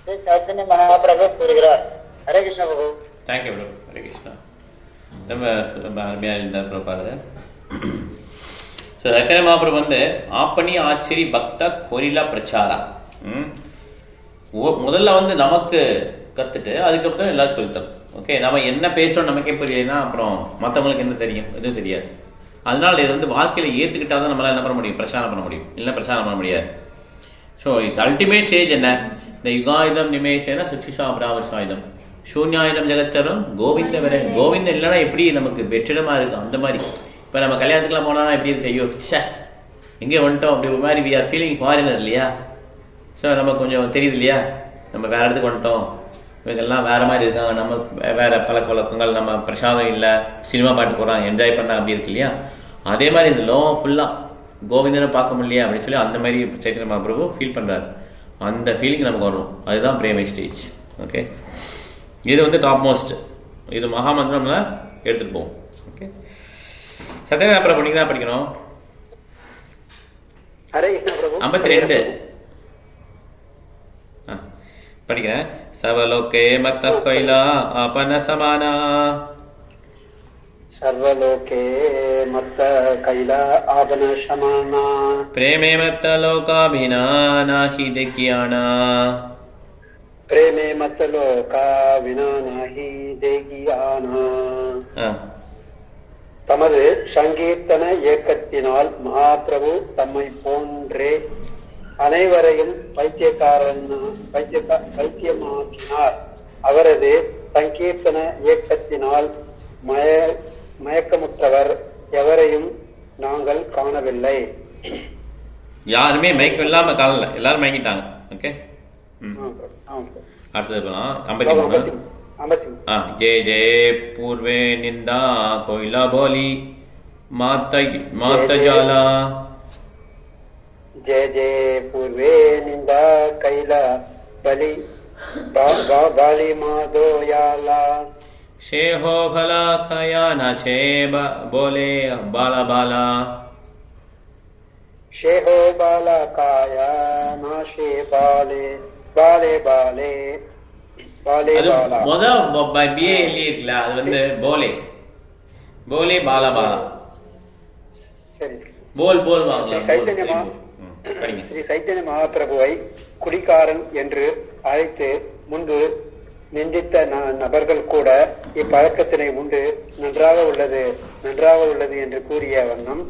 D: ஸ்ரீ சைத்தன்ய மகாபிரபு கூறுகிறார். ஹரே கிருஷ்ண பிரபு.
A: தேங்க்யூ பிரபு. ஹரே கிருஷ்ணா. ரொம்ப அருமையாக இருந்தார் பிரபாகர். ஸோ சைத்தன்ய மகாபிரபு வந்து ஆப்பனி ஆச்சரி பக்த கோரிலா பிரச்சாரா. முதல்ல வந்து நமக்கு கற்றுட்டு அதுக்கப்புறம் எல்லாரும் சொல்லித்தரும். ஓகே, நம்ம என்ன பேசுகிறோம் நமக்கே புரியலைன்னா அப்புறம் மற்றவங்களுக்கு என்ன தெரியும்? எதுவும் தெரியாது. அதனால் இது வந்து வாழ்க்கையில் ஏற்றுக்கிட்டால் தான் நம்மளால் என்ன பண்ண முடியும்? பிரச்சாரம் பண்ண முடியும். இல்லை பிரச்சாரம் பண்ண முடியாது. ஸோ அல்டிமேட் ஸ்டேஜ் என்ன? இந்த யுகாயுதம் நிமேஷேன சுட்சிஷா பிராவசாயுதம் சூன்யாயுதம் ஜெகத்தரும் கோவிந்த வரை. கோவிந்தம் இல்லைன்னா எப்படி நமக்கு வெற்றிடமாக இருக்கும்? அந்த மாதிரி இப்போ நம்ம கல்யாணத்துக்குலாம் போனால் எப்படி இருக்கு? ஐயோ ஷே எங்கே வந்துட்டோம் அப்படி ஒரு மாதிரி வி ஆர் ஃபீலிங் ஃபாரினர் இல்லையா? ஸோ நமக்கு கொஞ்சம் தெரியுது இல்லையா? நம்ம வேறு இடத்துக்கு வந்துட்டோம், இவங்கெல்லாம் வேறு மாதிரி இருக்காங்க, நம்ம வேறு பழக்க வழக்கங்கள், நம்ம பிரசாதம் இல்லை, சினிமா பாட்டு போகிறாங்க, என்ஜாய் பண்ண அப்படி இருக்கு இல்லையா? அதே மாதிரி இந்த லோகம் ஃபுல்லாக கோவிந்தனை பார்க்க முடியலையா அப்படின்னு சொல்லி அந்த மாதிரி சைத்தன்ய மகாபிரபு ஃபீல் பண்ணுறாரு. அந்த ஃபீலிங் நமக்கு வரும். அதுதான் பிரேமை ஸ்டேஜ். ஓகே, இது வந்து டாப் மோஸ்ட். இது மகாமந்திரம்ல எடுத்துகிட்டு போவோம். ஓகே, சைத்தன்ய மகாபிரபு நீங்கள் தான் படிக்கணும். 52 படிக்கிறேன். சர்வலோகே மத்த கைலா ஆபன சமானா.
H: सर्वलोके मत्त कैला आबन शमाना
A: प्रेमे मत्त लोकाभिना नाहि देखियाना.
H: प्रेमे मत्त लोका विना नाहि देखियाना. தமது சங்கீர்த்தன இயக்கத்தினால் மகாபிரபு தம்மை போன்றே அனைவரையும் பைத்தியமாக்கினார். அவரது சங்கீர்த்தன இயக்கத்தினால் மயக்கமுற்றவர் எவரையும் நாங்கள் காணவில்லை.
A: யாருமே மயக்கம் இல்லாம காணல, எல்லாரும் மயங்கிட்டாங்க. ஓகே, அடுத்தது போலாம். 53. जय जय पूर्वे निंदा कोयला बोली मात जाला.
H: जय जय पूर्वे निंदा कैला बलि बाली माधो याला.
A: शे हो भला खया ना छे बोले बाला बाला.
H: शे हो बाला काया ना शे बाले बाले बाले.
A: இருக்குல்ல, அது வந்து போலே போலே பாலா பாலா. போல் போல்
H: ஸ்ரீ சைத்தன்ய மகாபிரபுவை குடிகாரன் என்று அழைத்து முன்பு நிந்தித்த நபர்கள் கூட இப்பழக்கத்தினை உண்டு நன்றாக உள்ளது என்று கூறிய வண்ணம்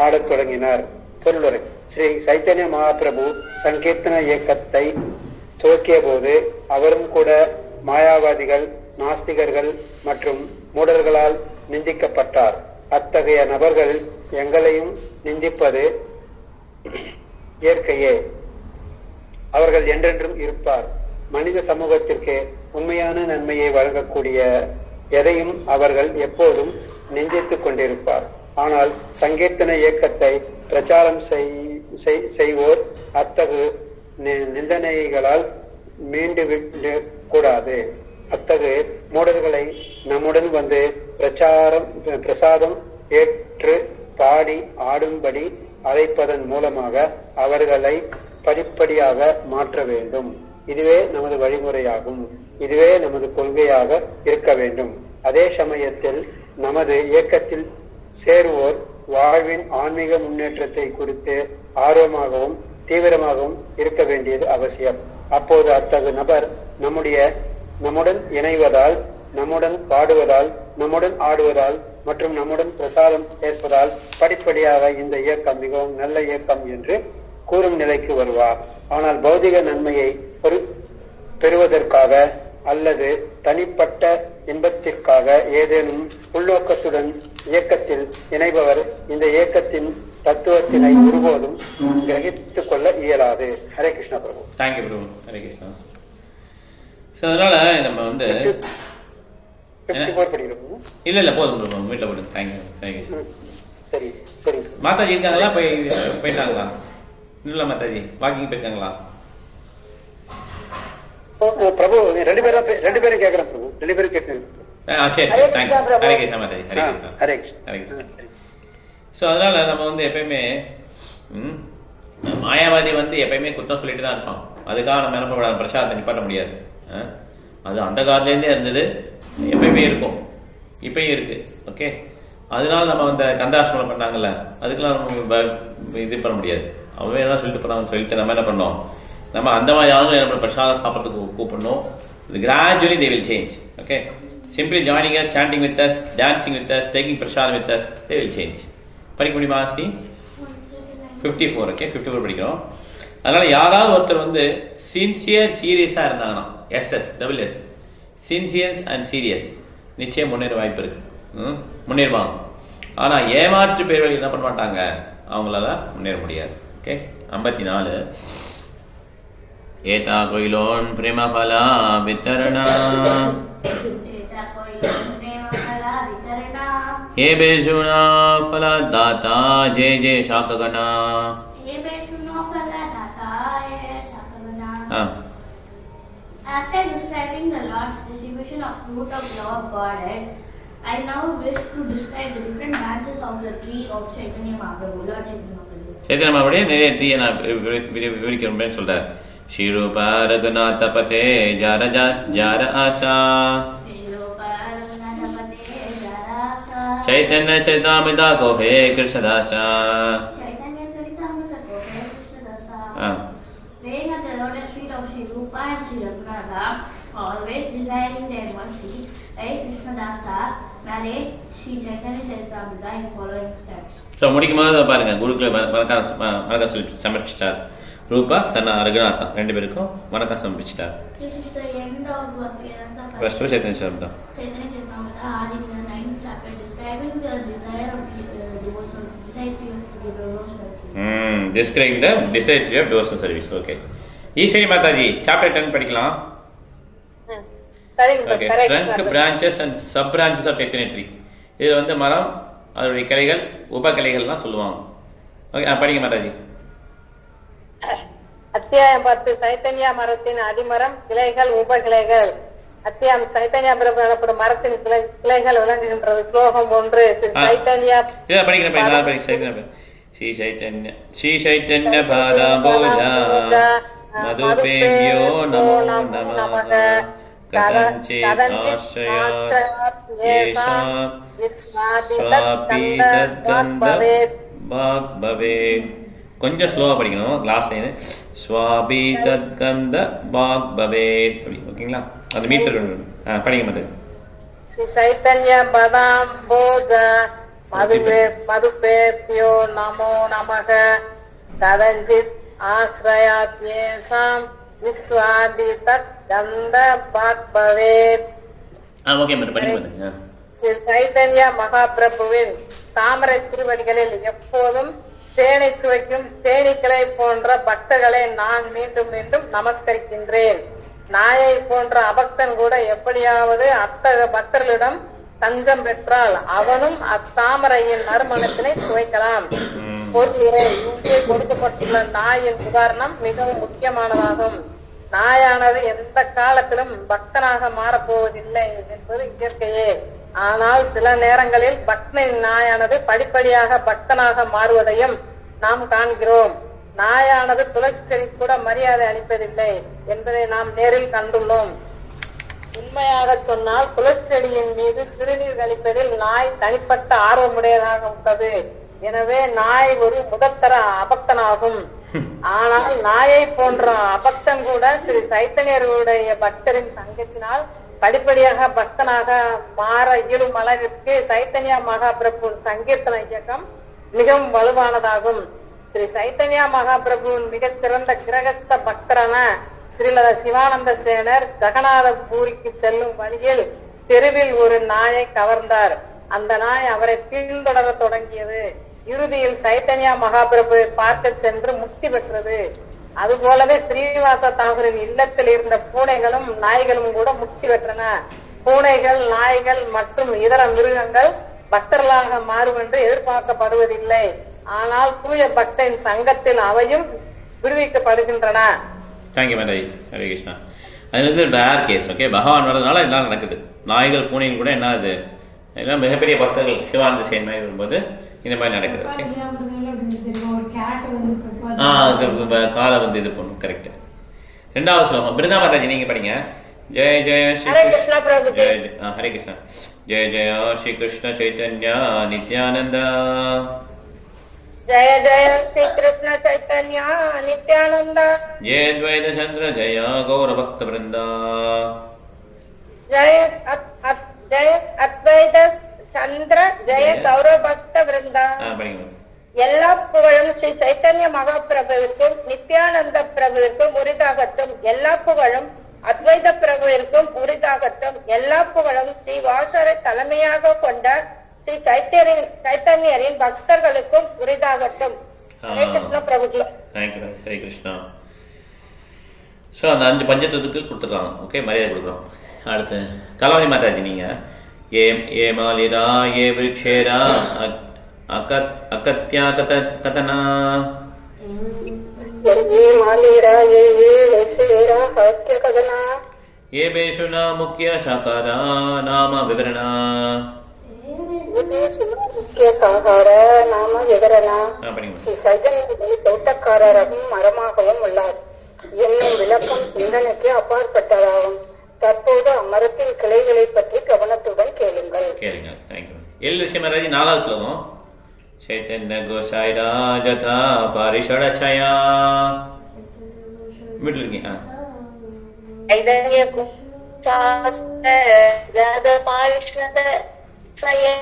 H: ஆடத் தொடங்கினார். பொருளுரை: ஸ்ரீ சைத்தன்ய மகாபிரபு சங்கீர்த்தன இயக்கத்தை துவக்கிய போது அவரும் கூட மாயாவாதிகள், நாஸ்திகர்கள் மற்றும் மூடர்களால் நிந்திக்கப்பட்டார். அத்தகைய நபர்கள் எங்களையும் நிந்திப்பது இயற்கையே. அவர்கள் என்றென்றும் இருப்பார். மனித சமூகத்திற்கு உண்மையான நன்மையை வழங்கக்கூடிய எதையும் அவர்கள் எப்போதும் நிந்தித்துக் கொண்டிருப்பார். ஆனால் சங்கீர்த்தன இயக்கத்தை பிரச்சாரம் செய்வோர் அத்தகு நிந்தனைகளால் மீண்டு விட கூடாது. அத்தகு மூடர்களை நம்முடன் வந்து பிரசாதம் ஏற்று பாடி ஆடும்படி அழைப்பதன் மூலமாக அவர்களை படிப்படியாக மாற்ற வேண்டும். இதுவே நமது வழிமுறையாகும். இதுவே நமது கொள்கையாக இருக்க வேண்டும். அதே சமயத்தில் நமது இயக்கத்தில் சேருவோர் வாழ்வின் ஆன்மீக முன்னேற்றத்தை குறித்து ஆர்வமாகவும் தீவிரமாகவும் இருக்க வேண்டியது அவசியம். அப்போது அத்தகு நபர் நம்முடன் இணைவதால், நம்முடன் பாடுவதால், நம்முடன் ஆடுவதால் மற்றும் நம்முடன் பிரசாதம் ஏற்பதால் படிப்படியாக இந்த இயக்கம் மிகவும் நல்ல இயக்கம் என்று கூறும் நிலைக்கு வருவார். ஆனால் பௌதிக நன்மையை பெறுவதற்காக அல்லது தனிப்பட்ட இன்பத்திற்காக ஏதேனும் உள்நோக்கத்துடன் இயக்கத்தில் இணைபவர் இந்த இயக்கத்தின் தத்துவத்தினை ஒருபோதும் கிரகித்துக் கொள்ள இயலாது. ஹரே கிருஷ்ணா பிரபு.
A: தேங்க்யூ பிரபு. ஹரே கிருஷ்ணா. அதனால நம்ம வந்து இல்ல போதும் வீட்டுல போட்டு. தேங்க்யூ.
H: சரி சரி.
A: மாதாஜி இருக்காங்களா? போயிட்டாங்களா? இல்ல மாதாஜி வாக்கிங் போயிருக்காங்களா?
H: பிரபு ரெண்டு பேரும் கேட்கறேன் பிரபு, 2 பேரும் கேட்கறேன்.
A: சரி தேங்க்யூ. ஹரே கிருஷ்ணா மாதாஜி. ஹரே கிருஷ்ணா. ஸோ அதனால நம்ம வந்து எப்பயுமே மாயாவாதி வந்து எப்பயுமே குத்தம் சொல்லிட்டு தான் இருப்பான். அதுக்காக நம்ம என்ன பண்ணக்கூடாது, பிரசாதத்தை நிப்பாட்ட முடியாது. அது அந்த காலத்துலேருந்தே இருந்தது, எப்பயுமே இருக்கும், இப்பயும் இருக்கு. ஓகே, அதனால நம்ம அந்த கந்தாசிரமம் பண்ணாங்கல்ல, அதுக்கெல்லாம் நம்ம இது பண்ண முடியாது. அவன் என்ன சொல்லிட்டு போனான்னு சொல்லிட்டு நம்ம என்ன பண்ணோம், நம்ம அந்த மாதிரி ஆளுங்க என்ன பண்ண பிரசாதம் சாப்பிட்றதுக்கு கூப்பிடணும். இது gradually they will change. Okay, simply joining us, chanting with us, dancing with us, taking prasadam with us, they will change. படிக்க முடியுமா ஸ்ரீ? 54. ஓகே, 54 படிக்கிறோம். அதனால யாராவது ஒருத்தர் வந்து சின்சியர் சீரியஸாக இருந்தாங்கன்னா, SS சின்சியர்ஸ் அண்ட் சீரியஸ், நிச்சயம் முன்னேற வாய்ப்பு இருக்கு, முன்னேறுவாங்க. ஆனால் ஏமாற்று பேர்கள் என்ன பண்ண மாட்டாங்க, அவங்களால முன்னேற முடியாது. ஓகே, 54. ஏதா கோயிலோன் பிரேமபலா வித்தரணா ये बेसुना फलदाता जय जय शाकगणा.
E: After describing the Lord's distribution of fruit of love Godhead, I now wish to describe the different branches of the tree of Chaitanya Mahaprabhu. Lord Chaitanya Mahaprabhu.
A: Chaitanya Mahaprabhu நிறைய ட்ரீயை நான் விவரிக்கிறேன் சொல்றார். ஸ்ரீரூப ரகுநாத பதே ஜார ஜார ஆசா चैतन्य चरितामृता को हे कृष्णदासा.
E: Chaitanya Charitamrita ko he Krishnadasa. Praying at the lotus feet of Sri Rupa and Sri Raghunatha, always desiring their mercy, like Krishnadasa, narrate Sri Chaitanya Charitamrita in following steps.
A: So முடிக்கும் போது பாருங்க, குருக்குல வணக்கம் சொல்லி சமர்ப்பிச்சிட்டார். ரூபா சன்னா ரகுநாதா 2 பேருக்கும் வணக்கம் சமர்ப்பிச்சிட்டார்.
E: This is the end of Bhaktivedanta.
A: First Chaitanya Charitamrita.
E: Chaitanya Charitamrita Adi in the 9th chapter describing the desire of devotional
A: describing the desire of devotional service. Okay, Ishwari Mataji chapter 10 படிக்கலாம். Okay, trunk branches and sub branches of Chaitanya tree. இது வந்து மரம், அதோடைய கிளைகள், உபகிளைகள்லாம் சொல்லுவாங்க. Okay, படிங்க மாதாஜி.
B: அத்தியாயம் 10 சைத்தன்யா மரத்தின் அடிமரம், கிளைகள், உபகிளைகள். அத்தியாயம் சைத்தன்யா பிரபு எனப்படும் மரத்தின் கிளைகள் விளங்குகின்றது. ஸ்லோகம் 1. சைத்தன்யா
A: ஸ்ரீ சைத்தன்ய பாதாம்போஜா மதுபேபியோ நமோ நமः கதஞ்சித் ஆஸ்ரயாத் யேஷாம் ஸ்வாபிதத்கந்த பாக் பவேத். கொஞ்சம் ஸ்லோவா படிக்கணும், கிளாஸ்ல ஸ்வாபிதத்கந்த பாக் பவேத். ஓகேங்களா, அது மீட்டர் படிக்க மாட்டேன்.
B: சைத்தன்ய பதாம்போஜ மதுபேபியோ நமோ நமः கதஞ்சித் ஆஸ்ரயாத் யேஷாம் விஸ்வாதிதத் கந்த பாக் பவேத்.
A: ஓகே மேடம், படிக்க மாட்டேன்.
B: ஸ்ரீ சைத்தன்ய மகாபிரபுவின் தாமரை திருவடிகளில் எப்போதும் தேனை சுவைக்கும் தேனீக்களை போன்ற பக்தர்களை நான் மீண்டும் மீண்டும் நமஸ்கரிக்கின்றேன். நாயை போன்ற அபக்தன் கூட எப்படியாவது அத்தகைய பக்தர்களிடம் தஞ்சம் பெற்றால் அவனும் அத்தாமரையின் நறுமணத்தினை சுவைக்கலாம். பொருளே, இங்கே கொடுக்கப்பட்டுள்ள நாயின் உதாரணம் மிகவும் முக்கியமானதாகும். நாயானது எந்த காலத்திலும் பக்தனாக மாறப்போவதில்லை என்பது இயற்கையே. ஆனால் சில நேரங்களில் பக்தனின் நாயானது படிப்படியாக பக்தனாக மாறுவதையும் நாம் காண்கிறோம். நாயானது துளசி செடி கூட மரியாதை அளிப்பதில்லை என்பதை நாம் நேரில் கண்டுள்ளோம். உண்மையாக சொன்னால் துளசி செடியின் மீது சிறுநீர் கழிப்பதில் நாய் தனிப்பட்ட ஆர்வமுடையதாக உள்ளது. எனவே நாய் ஒரு முதற்தர அபக்தனாகும். ஆனால் நாயை போன்ற அபக்தன் கூட ஸ்ரீ சைத்தன்யருடைய பக்தரின் சங்கத்தினால் படிப்படியாக பக்தனாக மாற இயலும் அளவிற்கு சைத்தன்யா மகாபிரபு சங்கீர்த்தன இயக்கம் மிகவும் வலுவானதாகும். ஸ்ரீ சைத்தன்யா மகாபிரபுவின் மிகச்சிறந்த கிரகஸ்த பக்தரான ஸ்ரீலத சிவானந்த சேனர் ஜெகநாதபூரிக்கு செல்லும் வழியில் தெருவில் ஒரு நாயை கவர்ந்தார். அந்த நாய் அவரை பின்தொடர தொடங்கியது. இறுதியில் சைத்தன்யா மகாபிரபுவை பார்க்க சென்று முக்தி பெற்றது. அதுபோலவே ஸ்ரீனிவாச தாகூரின் இல்லத்தில் இருந்த பூனைகளும் நாய்களும் கூட முக்தி பெற்றன. பூனைகள், நாய்கள் மற்றும் இதர மிருகங்கள் பக்தர்களாக மாறும் என்று எதிர்பார்க்கப்படுவதில்லை. ஆனால் தூய பக்தன் சங்கத்தில் அவையும் விடுவிக்கப்படுகின்றன.
A: தேங்க்யூ மாதாஜி. ஹரே கிருஷ்ணா. அது வந்து ரேர் கேஸ். ஓகே, பகவான் வர்றதுனால எல்லாம் நடக்குது. நாய்கள் பூனைகள் கூட என்ன ஆகுது, எல்லாம் மிகப்பெரிய பக்தர்கள் சிவானந்த சேன் மாதிரி வரும்போது இந்த மாதிரி நடக்குது. ஓகே, காலை வந்து இது பண்ணும். கரெக்ட். ரெண்டாவது ஸ்லோகம் பிருந்தா மாதாஜி நீங்க படிங்க. ஜெய ஜெய ஸ்ரீ கிருஷ்ண ஜெய ஹரே கிருஷ்ணா. ஜெய ஜெய ஸ்ரீ கிருஷ்ண சைத்தன்ய நித்யானந்த.
C: ஜய ஜய ஸ்ரீ கிருஷ்ண சைத்தன்ய நித்யானந்த.
A: ஜெய துவைத சந்திர ஜெய கௌர பக்த பிருந்தா.
C: ஜய அத்வைத சந்திர ஜெய கௌர பக்த பிருந்தா. எல்லா புகழும் ஸ்ரீ சைத்தன்ய மகாபிரபுவிற்கும் நித்யானந்த பிரபுவிற்கும் உரிதாகட்டும். எல்லா புகழும் அத்வைத பிரபுவிற்கும் உரிதாகட்டும். எல்லா புகழும் ஸ்ரீ வாசரை தலைமையாக கொண்ட ஸ்ரீ சைத்தன்யரின் பக்தர்களுக்கும் உரிதாகட்டும். ஹரே கிருஷ்ண பிரபுஜி.
A: தேங்க்யூ. ஹரே கிருஷ்ணா. ஸோ அந்த 5 பஞ்சத்துக்கு கொடுத்துருக்காங்க. ஓகே, மரியாதை கொடுக்குறோம். அடுத்து கலாவதி மாதாஜி நீங்க. ஏ மாலிரா ஏ விருட்சேரா அகத்யா கதனா.
C: ஏ மாலிரா ஏ விருட்சேரா அகத்யா கதனா.
A: ஏ பேஷுனா முக்கிய சாகாரா நாம விவரணா.
C: முக்கிய சாகார நாம விவரணா. ஸ்ரீ சைதன்ய தோட்டக்காரராகவும் மரமாகவும் உள்ளார் என்னும் விளக்கம் சிந்தனைக்கு அப்பாற்பட்டதாகும். தற்போது அம்மரத்தின் கிளைகளை பற்றி கவனத்துடன் கேளுங்கள்.
A: எல் ஸ்ரீமதி 4வது ஸ்லோகம். சைத்தன்ய கோசாய் ராஜதா பாரிஷட சயா. மிடில் இருக்கீங்க.
C: சைதன்ய கோசாஸ்த ஜாத பாரிஷட சயா.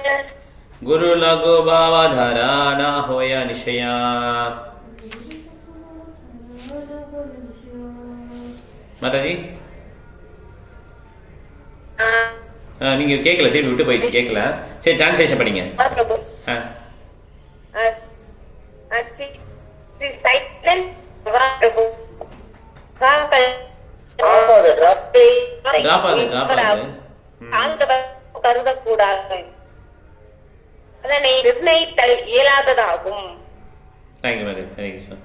A: குரு லகு பாவதாரா நா ஹோய நிஷயா. மாதாஜி நீங்க கேட்கல, திருப்பி விட்டு போயிட்டு கேட்கல. சரி, டிரான்ஸ்லேஷன் படிங்க.
C: கருதக்கூடாது, அதனை நிர்ணயித்தல் இயலாததாகும்.
A: Thank you madam. Hare Krishna.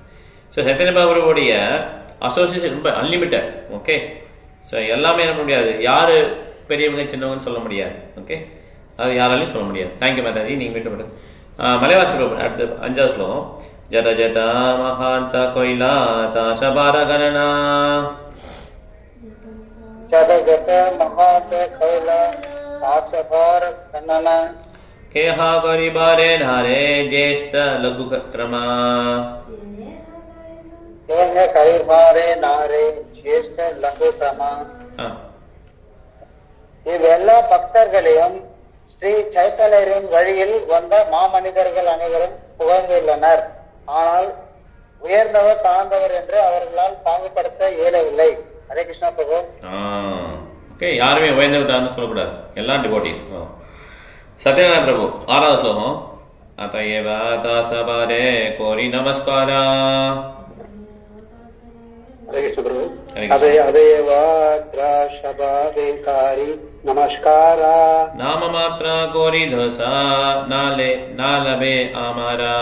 A: So Chaitanya பாபுடைய அசோசியேஷன் ரொம்ப அன்லிமிட்டட். ஓகே, ஸோ எல்லாமே என்ன முடியாது, யாரு பெரியவங்க சின்னவங்கன்னு சொல்ல முடியாது. ஓகே, அது யாராலையும் சொல்ல முடியாது. தேங்க்யூ மாதாஜி. நீங்க வீட்டில் போட்டு மலைவாசி அடுத்து 5வது ஸ்லோகம். ஜட ஜட மகாந்த கோயிலா தாசபார கணனா.
D: ஜட ஜட மகாந்த கோயிலா தாசபார கணனா.
A: கேஹா கரிபாரே நாரே ஜேஷ்ட லகு கிரமா.
D: கேஹ கரிபாரே நாரே ஜேஷ்ட லகு கிரமா. இவ்வெல்லா பக்தர்களையும் ஸ்ரீ சைத்தன்யரின் வழியில் வந்த மாமனிதர்கள் அனைவரும் புகழ்ந்துள்ளனர். ஆனால் உயர்ந்தவர் தாழ்ந்தவர் என்று அவர்களால் பாகுபடுத்த இயலவில்லை. ஹரே கிருஷ்ணா பிரபு.
A: ஓகே, யாருமே உயர்ந்தவர் தாழ்ந்து சொல்லக்கூடாது, எல்லாம் டிவோட்டிஸ். சத்யநாராயண பிரபு 6வது ஸ்லோகம். அதையவ தாசபாரே கோரி நமஸ்காரா.
H: நமஸ்காரா.
A: நாம மாத்ர கோரி தோசா நாலபே ஆமாரா.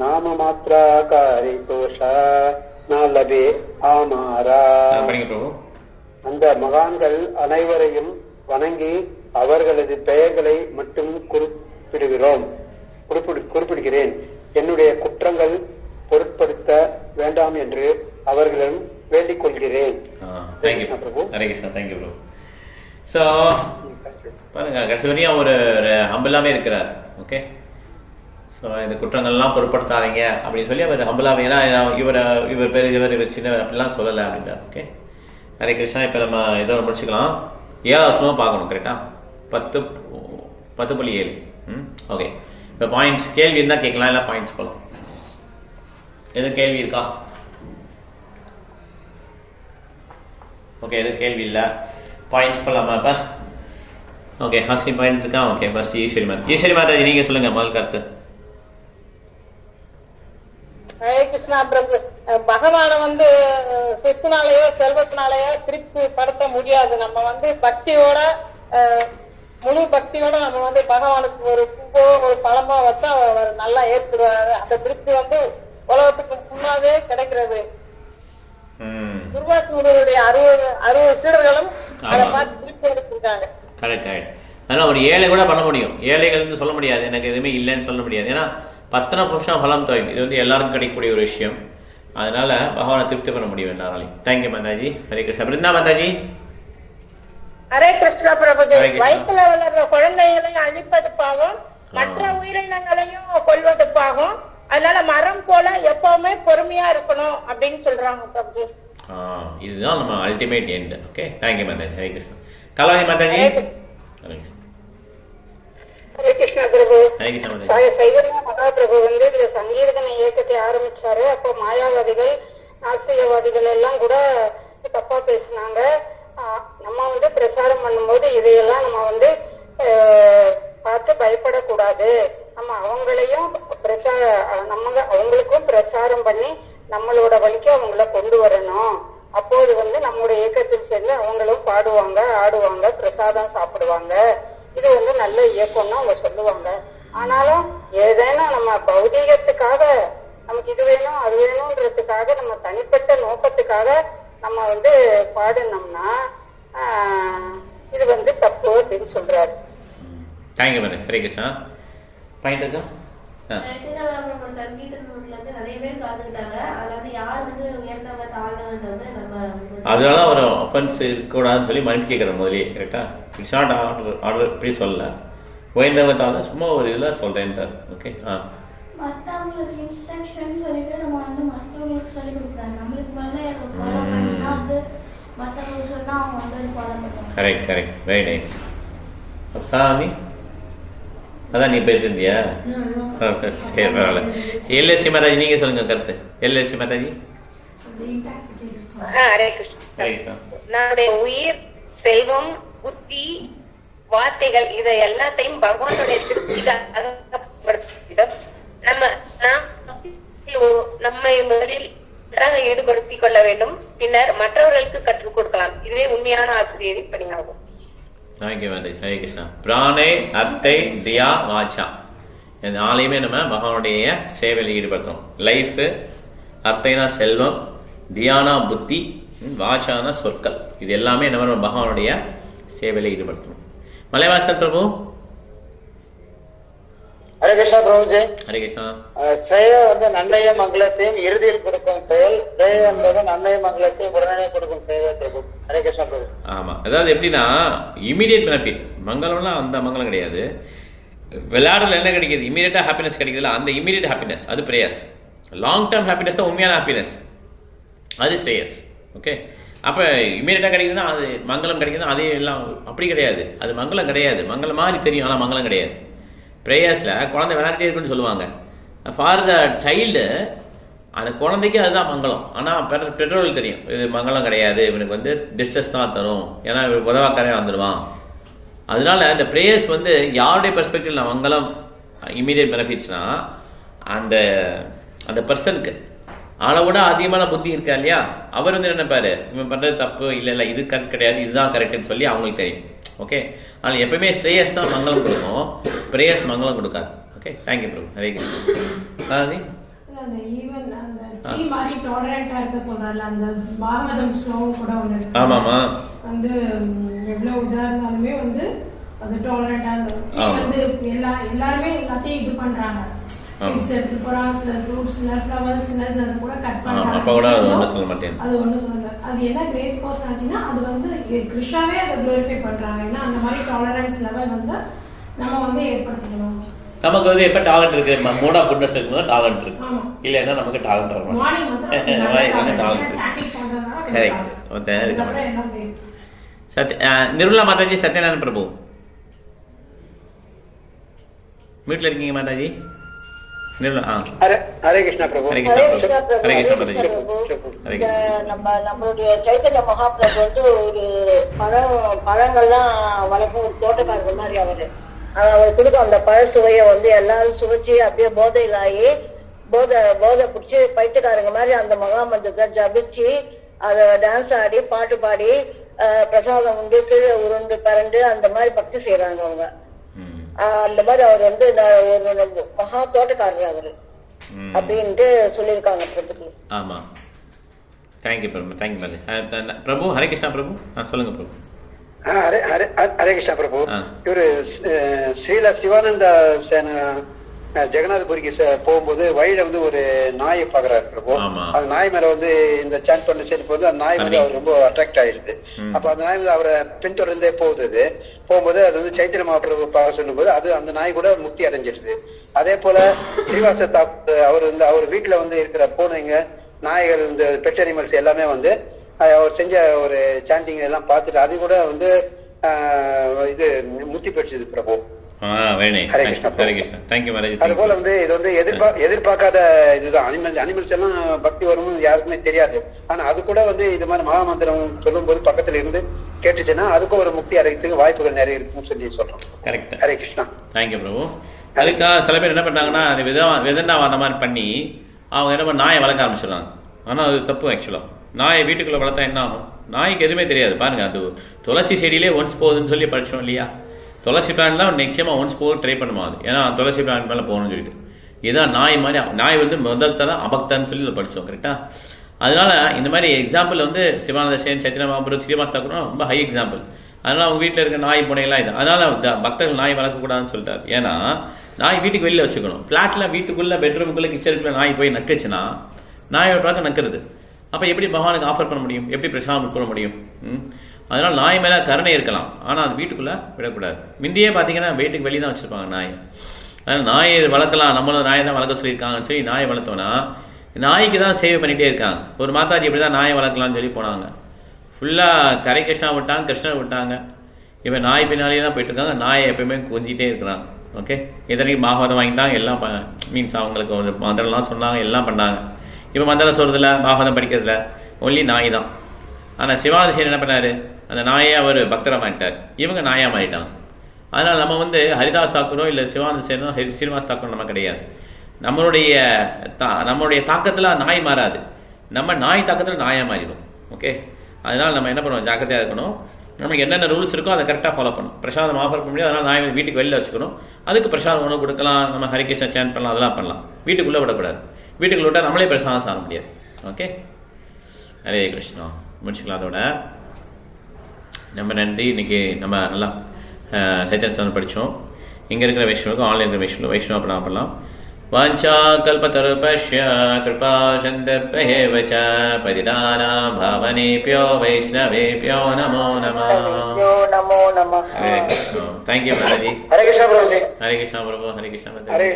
H: நாம மாத்ர காரி தோஷா நாலபே ஆமாரா.
A: பிரபு.
H: அந்த மகான்கள் அனைவரையும் வணங்கி அவர்களது பெயர்களை மட்டும் குறிப்பிடுகிறேன். என்னுடைய குற்றங்கள் பொருட்படுத்த வேண்டாம் என்று அவர்களிடம் வேண்டிக் கொள்கிறேன்.
A: ஸோ பாருங்க, கடைசிவரையும் ஒரு ஹம்பிளாவே இருக்கிறார். ஓகே, ஸோ இந்த குற்றங்கள்லாம் பொருட்படுத்தாதீங்க அப்படின்னு சொல்லி அவர் ஹம்பிளாவே, ஏன்னா இவர் பேர் இவர் சின்னவர் அப்படிலாம் சொல்லலை அப்படின்றார். ஓகே, ஹரே கிருஷ்ணா. இப்போ நம்ம இதோட முடிச்சுக்கலாம். 7வது ஸ்லோகம் பார்க்கணும். கரெக்டா? 10.7. ஓகே, இப்போ பாயிண்ட்ஸ் கேள்வி இருந்தால் கேட்கலாம், இல்லை பாயிண்ட்ஸ் போகலாம். எதுவும் கேள்வி இருக்கா? ஓகே, எதுவும் கேள்வி இல்லை, பாயிண்ட்ஸ் போகலாமா இப்போ? ஓகே, ஹாஸ்கி பாயிண்ட் இருக்கா? ஓகே, ஃபர்ஸ்ட் ஈஸ்வரி மாதாஜி நீங்க சொல்லுங்க முதல் கருத்து.
B: ஹரே கிருஷ்ணா பிரபு. பகவான சொத்துனாலயோ செல்வத்தினாலயோ திருப்தி படுத்த முடியாது. நம்ம வந்து பக்தியோட முழு பக்தியோட நம்ம வந்து பகவானுக்கு ஒரு பூவோ ஒரு பழமோ வச்சா அவர் நல்லா ஏற்படுவாரு. அந்த திருப்தி வந்து உலகத்துக்கு முன்னாவே கிடைக்கிறது. துர்வாசனுடைய 60 சீடர்களும் அதை பார்த்து திருப்தி எடுத்திருக்காங்க.
A: கரெக்ட். அதனால ஒரு ஏழை கூட பண்ண முடியும். ஏழைகள் சொல்ல முடியாது எனக்கு எதுவுமே இல்லைன்னு சொல்ல முடியாது. ஏன்னா 10 புருஷம் பலம் தோயும். இது வந்து எல்லாருக்கும் கிடைக்கக்கூடிய ஒரு விஷயம். அதனால பகவானை திருப்தி பண்ண முடியும் எல்லாராலையும். தேங்க்யூ மாதாஜி. ஹரே கிருஷ்ணா. பிருந்தா மாதாஜி.
C: ஹரே கிருஷ்ணா பிரபுஜி. வயிற்றுல வளர்ற குழந்தைகளையும் அழிப்பது பாவம், மற்ற உயிரினங்களையும் கொல்வது பாவம். அதனால மரம் போல எப்பவுமே பொறுமையா இருக்கணும் அப்படின்னு சொல்றாங்க பிரபுஜி.
A: இதுதான் நம்ம ultimate end. Okay, thank you Mataji. Hare Krishna. Kalavati Mataji. Hare Krishna.
C: Hare Krishna Prabhu. Chaitanya Mahaprabhu வந்து இந்த சங்கீர்த்தன இயக்கத்தை ஆரம்பிச்சாரு. அப்போ மாயாவாதிகள் நாஸ்திகவாதிகள் எல்லாம் கூட தப்பா பேசினாங்க. நம்ம வந்து பிரச்சாரம் பண்ணும்போது இதையெல்லாம் நம்ம வந்து பார்த்து பயப்படக்கூடாது. நம்ம அவங்களையும் அவங்களுக்கும் பிரச்சாரம் பண்ணி நம்மளோட வழிக்கு அவங்கள கொண்டு வரணும். அப்போது வந்து நம்முடைய இயக்கத்தில் சேர்ந்து அவங்களும் பாடுவாங்க, ஆடுவாங்க, பிரசாதம் சாப்பிடுவாங்க. இது வந்து நல்ல இயக்கம்னு அவங்க சொல்லுவாங்க. ஆனாலும் ஏதேனும் நம்ம பௌதீகத்துக்காக நமக்கு இது வேணும் அது வேணும்ன்றதுக்காக நம்ம தனிப்பட்ட நோக்கத்துக்காக நம்ம வந்து பாடினோம்னா இது வந்து தப்பு அப்படின்னு சொல்றாரு.
A: Thank you madam. Hare Krishna. Point இருக்கா? அதனால ஒரு ஒஃபென்ஸ் இருக்கக்கூடாதுன்னு சொல்லி மன்னிப்பு கேட்கிறேன் முதலே. கரெக்டா? இட்ஸ் நாட் ஆர்டர் இப்படி சொல்லல. உயர்ந்தவங்க தாங்க சும்மா ஒரு இதில் சொல்றேன்ட்டார். ஓகே.
E: மற்றவங்களுக்கு இன்ஸ்ட்ரக்ஷன் சொல்லிட்டு நம்ம வந்து மற்றவங்களுக்கு சொல்லி கொடுக்குறாங்க. நம்மளுக்கு மேலே ஃபாலோ பண்ணினா வந்து மற்றவங்களுக்கு சொன்னால் அவங்க வந்து ஃபாலோ பண்ணுவாங்க.
A: கரெக்ட். Very nice. சாமி அதான் நீ போயிட்டு இருந்தியா? சரி, பரவாயில்ல. எல்எஸ்சி மாதாஜி நீங்க சொல்லுங்க கருத்து. எல்எஸ்சி மாதாஜி.
B: ஹரே கிருஷ்ணா. நம்முடைய உயிர், செல்வம், புத்தி, வார்த்தைகள் இதை எல்லாத்தையும் பகவானுடைய திருப்திக்காக நம்மை முதலில் ஈடுபடுத்திக் கொள்ள வேண்டும். பின்னர் மற்றவர்களுக்கு கற்றுக் கொடுக்கலாம். இதுவே உண்மையான ஆசிரியரின் பணியாகும்.
A: ஹரே கிருஷ்ணா. பிராணே அர்த்தை தியா வாச்சா இந்த நாளையுமே நம்ம பகவானுடைய சேவையில் ஈடுபடுத்தணும். லைஃப், அர்த்தைனா செல்வம், தியானா புத்தி, வாச்சானா சொற்கள். இது எல்லாமே நம்ம பகவானுடைய சேவையில் ஈடுபடுத்தணும். மலைவாசல் பிரபு.
D: ஹரே கிருஷ்ணா பிரபுஜி.
A: ஹரே கிருஷ்ணா.
D: ஸ்ரேய வந்து நன்மையும் மங்களத்தையும் இறுதியில் கொடுக்கும் செயல். ஸ்ரேய என்பது நன்மையும் மங்களத்தையும் உடனே கொடுக்கும் செயல் பிரபு. ஹரே கிருஷ்ணா பிரபு.
A: ஆமா, அதாவது எப்படின்னா இமீடியட் பெனிஃபிட். மங்களம்லாம் அந்த மங்களம் கிடையாது. விளையாடல என்ன கிடைக்கிது? இமீடியட்டா ஹாப்பினஸ் கிடைக்குதுல்ல, அந்த இமீடியட் ஹாப்பினஸ் அது பிரேயஸ். லாங் டேர்ம் ஹாப்பினஸ் தான் உண்மையான ஹாப்பினஸ், அது ஸ்ரேயஸ். ஓகே. அப்போ இமீடியட்டாக கிடைக்குதுன்னா அது மங்களம் கிடைக்குதுன்னா அதே எல்லாம் அப்படி கிடையாது. அது மங்களம் கிடையாது. மங்களம் மாதிரி தெரியும், ஆனால் மங்களம் கிடையாது. ப்ரேயர்ஸில் குழந்தை விளையாண்டே இருக்குன்னு சொல்லுவாங்க. ஃபார் த சைல்டு அந்த குழந்தைக்கு அதுதான் மங்களம். ஆனால் பெற்றோர்கள் தெரியும் இது மங்களம் கிடையாது, இவனுக்கு வந்து டிஸ்ட்ரெஸ் தான் தரும், ஏன்னா இவனுக்கு உதவாக்காரே வந்துடுவான். அதனால இந்த ப்ரேயர்ஸ் வந்து யாருடைய பெர்ஸ்பெக்டிவ்ல மங்களம் இமீடியட் பெனிஃபிட்ஸ்னா அந்த அந்த பர்சனுக்கு அளவோட அதிகமான புத்தி இருக்கா இல்லையா, அவர் வந்து என்ன நினைப்பாரு, இவன் பண்ணுறது தப்பு, இல்லை இது கரெக்ட் கிடையாது, இதுதான் கரெக்டுன்னு சொல்லி அவங்களுக்கு தெரியும். ஓகே. அதனால் எப்பவுமே ஸ்ரேயஸ் தான் மங்களம் கொடுக்கும், பிரேயஸ் மங்களம் கொடுக்காது. Okay. Thank you bro. Hare Krishna.
G: அந்த ஈவன் அந்த ட்ரீ மாதிரி டாலரண்டா இருக்க சொல்றாங்க. அந்த பாகவதம் ஸ்லோகம் கூட ஒன்று இருக்கு.
A: ஆமாமா.
G: வந்து எவ்வளவு இதா இருந்தாலுமே வந்து அது டாலரண்டா வந்து எல்லாருமே எல்லாத்தையும் இது பண்றாங்க. எடுத்து போறாங்க. சில ஃப்ரூட்ஸ், ஃப்ளவர்ஸ் அது கூட கட் பண்றாங்க.
A: அப்ப கூட அது ஒண்ணு சொல்ல மாட்டேன்.
G: அது ஒண்ணு சொல்லுங்க. அது என்ன கிரேட் பர்சனாலிட்டினா அது வந்து கிருஷ்ணாவே அதை குளோரிஃபை பண்றாங்க. ஏன்னா அந்த மாதிரி டாலரன்ஸ் லெவல் வந்து நம்ம வந்து ஏற்படுத்திக்கணும்.
A: நமக்கு வந்து எப்ப டாலண்ட் இருக்கு, மூடா குட்னஸ் இருக்கும்போது டாலண்ட் இருக்கு, இல்லைன்னா நமக்கு டாலண்ட் வரும். நிர்மலா மாதாஜி. சத்யநாராயண பிரபு வீட்டுல இருக்கீங்க மாதாஜி?
C: ஹரே கிருஷ்ணா பிரபு. நம்மளுடைய சைத்தன்ய மகாபிரபு வந்து ஒரு பழங்கள்லாம் வளர்க்கும் தோட்டக்காரர் மாதிரி அவர் கொடுக்கும். அந்த பழ சுவையை வந்து எல்லாரும் சுவைச்சு அப்படியே போதையிலாகி போதை பிடிச்சி பைத்தியக்காரங்க மாதிரி அந்த மகாமந்திரத்தை ஜபிச்சு
I: அத டான்ஸ் ஆடி பாட்டு பாடி பிரசாதம் உண்டு கீழே உருண்டு பரண்டு அந்த மாதிரி பக்தி செய்யறாங்க அவங்க. அந்த மாதிரி அவர் வந்து ஒரு மகா தோட்டக்காரர் அவரு அப்படின்ட்டு சொல்லியிருக்காங்க பிரபுக்கு.
A: ஆமா, தேங்க்யூ பிரபு, தேங்க்யூ பிரபு. ஹரே கிருஷ்ணா பிரபு, சொல்லுங்க பிரபு.
H: ஹரே கிருஷ்ணா பிரபு. இவரு ஸ்ரீல சிவானந்த சேன ஜெகநாதபுரிக்கு போகும்போது வழியில வந்து ஒரு நாயை பாக்குறாரு பிரபு. அந்த நாய் மேல வந்து இந்த சாண்ட் பண்ண சேர்ந்து போது அந்த நாய் வந்து அவர் ரொம்ப அட்ராக்ட் ஆயிடுது. அப்ப அந்த நாய் வந்து அவரை பின்தொடர்ந்தே போகும்போது அது வந்து சைத்தன்ய மகாபிரபு பார்க்க சொல்லும் போது அது அந்த நாய் கூட முக்தி அடைஞ்சிடுது. அதே போல ஸ்ரீவாச தாக்கூர் அவர் வந்து அவர் வீட்டுல வந்து இருக்கிற பூனைங்க நாய்கள் இந்த பெட் அனிமல்ஸ் எல்லாமே வந்து அவர் செஞ்ச ஒரு சாண்டிங் எல்லாம் பார்த்துட்டு அது கூட வந்து இது முக்தி பெற்றது பிரபு. அது போல வந்து இது வந்து எதிர்பார்க்காத இதுதான். அனிமல்ஸ் எல்லாம் பக்தி வரும் யாருக்குமே தெரியாது. ஆனா அது கூட வந்து இது மாதிரி மகாமந்திரம் சொல்லும் போது பக்கத்துல இருந்து கேட்டுச்சுன்னா அதுக்கும் ஒரு முக்தி அடைக்கிறதுக்கு வாய்ப்புகள் நிறைய இருக்குன்னு சொல்லி சொல்றோம். கரெக்ட். ஹரே கிருஷ்ணா.
A: தேங்க்யூ பிரபு. அதுக்காக சில பேர் என்ன பண்ணாங்கன்னா விதண்டாவாத மாதிரி பண்ணி அவங்க என்ன பண்ண நாயை வளர்க்க ஆரம்பிச்சிடறாங்க. ஆனா அது தப்பு. ஆக்சுவலா நாயை வீட்டுக்குள்ள வளர்த்தா என்ன ஆகும்? நாய்க்கு எதுவுமே தெரியாது. பாருங்க, அது துளசி செடியிலே ஒன்ஸ் போகுதுன்னு சொல்லி படிச்சோம் இல்லையா? துளசி பிளான்லாம் நிச்சயமாக ஒன்ஸ் போக ட்ரை பண்ணுமா அது, ஏன்னா துளசி பிளான் மேலே போகணும்னு சொல்லிட்டு. இதுதான் நாய் மாதிரி. நாய் வந்து முதல் தரம் அபக்தான்னு சொல்லி படித்தோம். கரெக்டாக? அதனால இந்த மாதிரி எக்ஸாம்பிள் வந்து சிவானந்த சேன், சைத்தன்ய மகாபிரபு, ஸ்ரீவாஸ் தாக்கூர் ரொம்ப ஹை எக்ஸாம்பிள். அதனால அவங்க வீட்டில் இருக்க நாய் பூனையெல்லாம் இது. அதனால பக்தர்கள் நாய் வளர்க்கக்கூடாதுன்னு சொல்லிட்டார். ஏன்னா நாய் வீட்டுக்கு வெளியில் வச்சுக்கணும். ஃப்ளாட்டில் வீட்டுக்குள்ளே பெட்ரூமுக்குள்ளே கிச்சனுக்குள்ளே நாய் போய் நக்குச்சுன்னா நாயோட பழக்கம் நக்கிறது. அப்போ எப்படி பகவானுக்கு ஆஃபர் பண்ண முடியும்? எப்படி பிரசாதம் கொள்ள முடியும்? அதனால் நாய் மேலே கருணை இருக்கலாம், ஆனால் அது வீட்டுக்குள்ளே விடக்கூடாது. முந்தியே பார்த்தீங்கன்னா வீட்டுக்கு வெளியே தான் வச்சுருப்பாங்க நாய். அதனால் நாயை வளர்க்கலாம், நம்மளும் நாயை தான் வளர்க்க சொல்லியிருக்காங்கன்னு சொல்லி நாயை வளர்த்தோன்னா நாய்க்கு தான் சேவை பண்ணிகிட்டே இருக்காங்க. ஒரு மாதாஜி இப்படி தான் நாயை வளர்க்கலாம்னு சொல்லி போனாங்க. ஃபுல்லாக கரை கிருஷ்ணா விட்டாங்க, கிருஷ்ணர் விட்டாங்க. இப்போ நாய் பின்னாலே தான் போயிட்டுருக்காங்க. நாயை எப்பயுமே கொஞ்சிகிட்டே இருக்கிறாங்க. ஓகே, இதனைக்கு பாகவதம் வாங்கிட்டாங்க, எல்லாம் மீன்ஸ் அவங்களுக்கு ஒரு மந்திரம்லாம் சொன்னாங்க, எல்லாம் பண்ணாங்க. இப்போ மந்திரம் சொல்கிறதில்ல, பாகவதம் படிக்கிறதில்ல, ஒன்லி நாய் தான். ஆனால் சிவானந்த சேன் என்ன பண்ணார்? அந்த நாயை அவர் பக்தராக மாறிட்டார், இவங்க நாயாக மாறிட்டாங்க. அதனால் நம்ம வந்து ஹரிதாஸ் தாக்கூரோ இல்லை சிவானந்த சேனோ ஸ்ரீனிவாஸ் தாக்கூரோ நம்ம கிடையாது. நம்மளுடைய தாக்கத்தில் நாய் மாறாது, நம்ம நாய் தாக்கத்தில் நாயாக மாறிடும். ஓகே, அதனால் நம்ம என்ன பண்ணுவோம்? ஜாக்கிரதையாக இருக்கணும். நமக்கு என்னென்ன ரூல்ஸ் இருக்கோ அதை கரெக்டாக ஃபாலோ பண்ணணும். பிரசாதம் ஆஃபர் பண்ண முடியாது, அதனால் நாய் வீட்டுக்கு வெளியில் வச்சுக்கணும். அதுக்கு பிரசாதம் உணவு கொடுக்கலாம், நம்ம ஹரிகிருஷ்ணா சேன் பண்ணலாம், அதெல்லாம் பண்ணலாம். வீட்டுக்குள்ளே விடக்கூடாது. வீட்டுக்குள்ளே விட்டால் நம்மளே பிரசாதம் சாப்பிட முடியாது. ஓகே, ஹரே கிருஷ்ணா. முடிச்சுக்கலாம். அதோட நம்ம நன்றி. இன்றைக்கி நம்ம நல்லா சைத்தன்ய படித்தோம். இங்கே இருக்கிற வைஷ்ணவுக்கும் ஆன்லைன் இருக்கிற வைஷ்ணவ பண்ணலாம். வாஞ்சா கல்பதருபஷ்ய கிருபா சந்தர்ப்பேவ ச பதிதானாं பாவனேப்யோ வைஷ்ணவேப்யோ நமோ நமः. ஹரே கிருஷ்ணா. தேங்க்யூ மகாராஜி. ஹரே கிருஷ்ணா பிரபுஜி. ஹரே கிருஷ்ணா பிரபு. ஹரே கிருஷ்ணா மாதாஜி.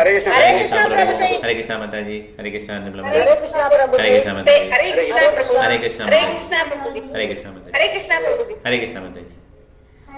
A: ஹரே கிருஷ்ணா. ஹரே கிருஷ்ணா பிரபு. ஹரே கிருஷ்ணா மாதாஜி. ஹரே கிருஷ்ணா நிர்மலா. ஹரே கிருஷ்ணா பிரபு. ஹரே கிருஷ்ணா மாதாஜி. ஹரே கிருஷ்ணா பிரபு. ஹரே கிருஷ்ணா. ஹரே கிருஷ்ணா பிரபு. ஹரே கிருஷ்ணா மாதாஜி. ஹரே கிருஷ்ணா பிரபு. ஹரே கிருஷ்ணா மாதாஜி.